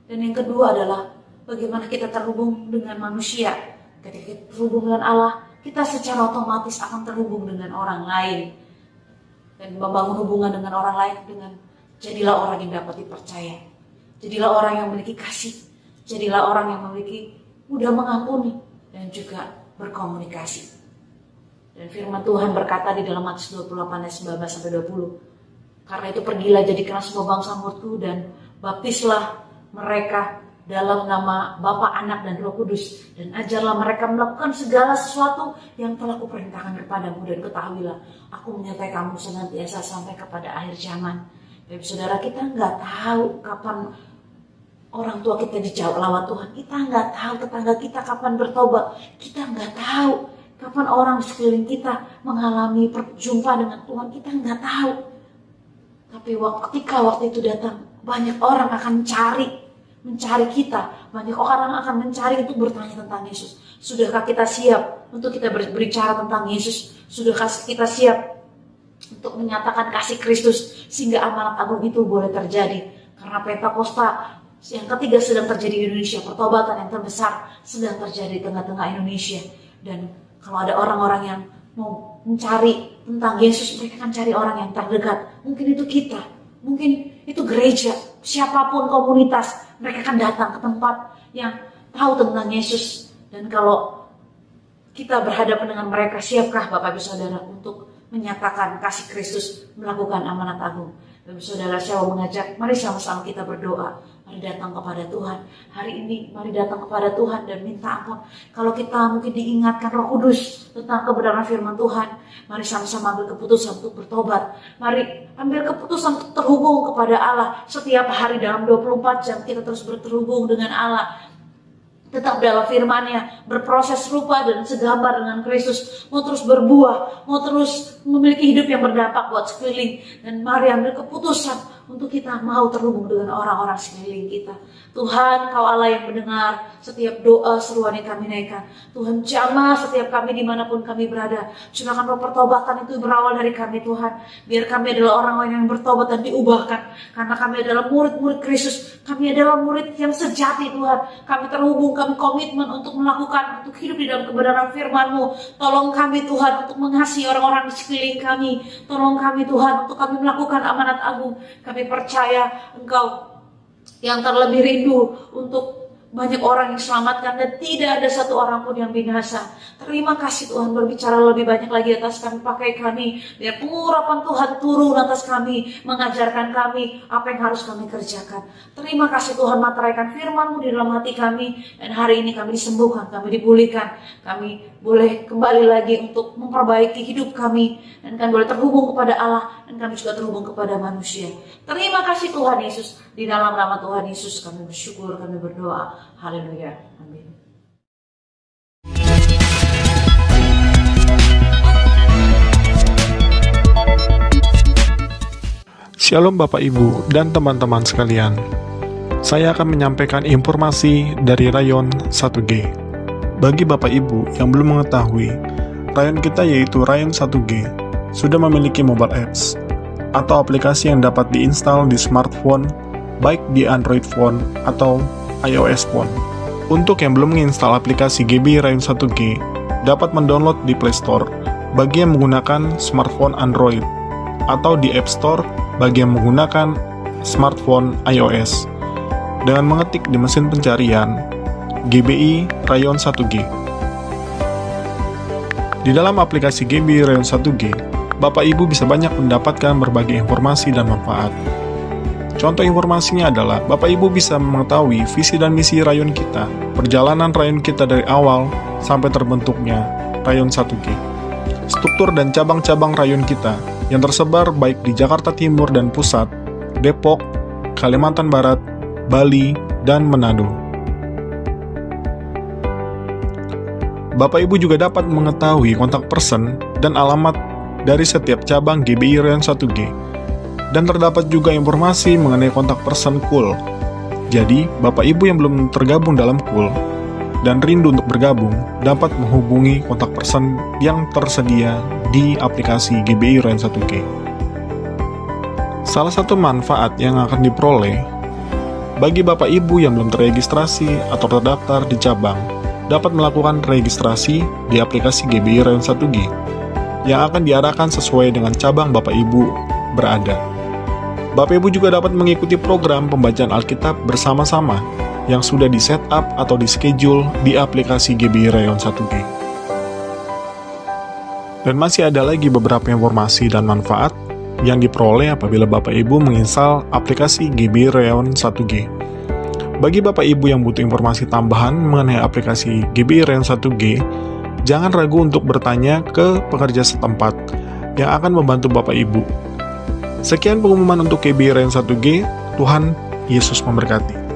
Dan yang kedua adalah bagaimana kita terhubung dengan manusia. Ketika kita terhubung dengan Allah, kita secara otomatis akan terhubung dengan orang lain. Dan membangun hubungan dengan orang lain dengan jadilah orang yang dapat dipercaya. Jadilah orang yang memiliki kasih. Jadilah orang yang memiliki mudah mengampuni dan juga berkomunikasi. Dan firman Tuhan berkata di dalam Matius 28 ayat 19-20. Karena itu pergilah jadikanlah semua bangsa muridku dan baptislah mereka dalam nama Bapa, Anak, dan Roh Kudus, dan ajarlah mereka melakukan segala sesuatu yang telah kuperintahkan kepadamu, dan ketahuilah aku menyertai kamu senantiasa sampai kepada akhir zaman. Bapak Saudara, kita nggak tahu kapan orang tua kita dijauh lawan Tuhan, kita nggak tahu tetangga kita kapan bertobat, kita nggak tahu kapan orang di sekeliling kita mengalami perjumpa dengan Tuhan, kita nggak tahu. Tapi ketika waktu itu datang, banyak orang akan mencari kita. Banyak orang akan mencari untuk bertanya tentang Yesus. Sudahkah kita siap untuk kita berbicara tentang Yesus? Sudahkah kita siap untuk menyatakan kasih Kristus sehingga amanat agung itu boleh terjadi? Karena Pentakosta yang ketiga sedang terjadi di Indonesia. Pertobatan yang terbesar sedang terjadi di tengah-tengah Indonesia. Dan kalau ada orang-orang yang mau mencari tentang Yesus, mereka akan cari orang yang terdekat. Mungkin itu kita, mungkin itu gereja, siapapun komunitas, mereka akan datang ke tempat yang tahu tentang Yesus. Dan kalau kita berhadapan dengan mereka, siapkah Bapak Ibu Saudara untuk menyatakan kasih Kristus, melakukan amanat agung? Bapak Ibu Saudara, saya mau mengajak, mari sama-sama kita berdoa. Mari datang kepada Tuhan. Hari ini mari datang kepada Tuhan dan minta ampun. Kalau kita mungkin diingatkan Roh Kudus tentang kebenaran firman Tuhan, mari sama-sama ambil keputusan untuk bertobat. Mari ambil keputusan untuk terhubung kepada Allah. Setiap hari dalam 24 jam kita terus berterhubung dengan Allah. Tetap dalam firman-Nya, berproses serupa dan segambar dengan Kristus. Mau terus berbuah, mau terus memiliki hidup yang berdampak buat sekeliling. Dan mari ambil keputusan untuk kita mau terhubung dengan orang-orang sekeliling kita. Tuhan, Kau Allah yang mendengar setiap doa seruan yang kami naikkan. Tuhan, jamah setiap kami dimanapun kami berada. Curahkan roh pertobatan itu berawal dari kami, Tuhan. Biar kami adalah orang-orang yang bertobat dan diubahkan. Karena kami adalah murid-murid Kristus. Kami adalah murid yang sejati, Tuhan. Kami terhubung, kami komitmen untuk melakukan, untuk hidup di dalam kebenaran firman-Mu. Tolong kami, Tuhan, untuk mengasihi orang-orang di sekeliling kami. Tolong kami, Tuhan, untuk kami melakukan amanat agung. Kami percaya Engkau yang terlebih rindu untuk banyak orang yang diselamatkan dan tidak ada satu orang pun yang binasa. Terima kasih Tuhan, berbicara lebih banyak lagi atas kami, pakai kami. Biar pengurapan Tuhan turun atas kami, mengajarkan kami apa yang harus kami kerjakan. Terima kasih Tuhan, materaikan firman-Mu di dalam hati kami. Dan hari ini kami disembuhkan, kami dipulihkan. Kami boleh kembali lagi untuk memperbaiki hidup kami. Dan kami boleh terhubung kepada Allah, dan kami juga terhubung kepada manusia. Terima kasih Tuhan Yesus. Di dalam nama Tuhan Yesus kami bersyukur, kami berdoa. Haleluya. Amin. Shalom Bapak Ibu dan teman-teman sekalian. Saya akan menyampaikan informasi dari Rayon 1G. Bagi Bapak Ibu yang belum mengetahui, Rayon kita yaitu Rayon 1G sudah memiliki mobile apps atau aplikasi yang dapat diinstal di smartphone, baik di Android phone atau iOS phone. Untuk yang belum menginstal aplikasi GBI Rayon 1G, dapat mendownload di Play Store bagi yang menggunakan smartphone Android atau di App Store bagi yang menggunakan smartphone iOS dengan mengetik di mesin pencarian GBI Rayon 1G. Di dalam aplikasi GBI Rayon 1G, Bapak Ibu bisa banyak mendapatkan berbagai informasi dan manfaat. Contoh informasinya adalah Bapak Ibu bisa mengetahui visi dan misi rayon kita, perjalanan rayon kita dari awal sampai terbentuknya Rayon 1G, struktur dan cabang-cabang rayon kita yang tersebar baik di Jakarta Timur dan Pusat, Depok, Kalimantan Barat, Bali, dan Manado. Bapak Ibu juga dapat mengetahui kontak person dan alamat dari setiap cabang GBI Rayon 1G, dan terdapat juga informasi mengenai kontak person KUL. Jadi, Bapak Ibu yang belum tergabung dalam KUL dan rindu untuk bergabung, dapat menghubungi kontak person yang tersedia di aplikasi GBI Rayon 1G. Salah satu manfaat yang akan diperoleh bagi Bapak Ibu yang belum terregistrasi atau terdaftar di cabang, dapat melakukan registrasi di aplikasi GBI Rayon 1G yang akan diarahkan sesuai dengan cabang Bapak Ibu berada. Bapak Ibu juga dapat mengikuti program pembacaan Alkitab bersama-sama yang sudah di-setup atau di-schedule di aplikasi GBI Rayon 1G. Dan masih ada lagi beberapa informasi dan manfaat yang diperoleh apabila Bapak Ibu menginstal aplikasi GBI Rayon 1G. Bagi Bapak Ibu yang butuh informasi tambahan mengenai aplikasi GBI Rayon 1G, jangan ragu untuk bertanya ke pekerja setempat yang akan membantu Bapak Ibu. Sekian pengumuman untuk GBI Rayon 1G. Tuhan Yesus memberkati.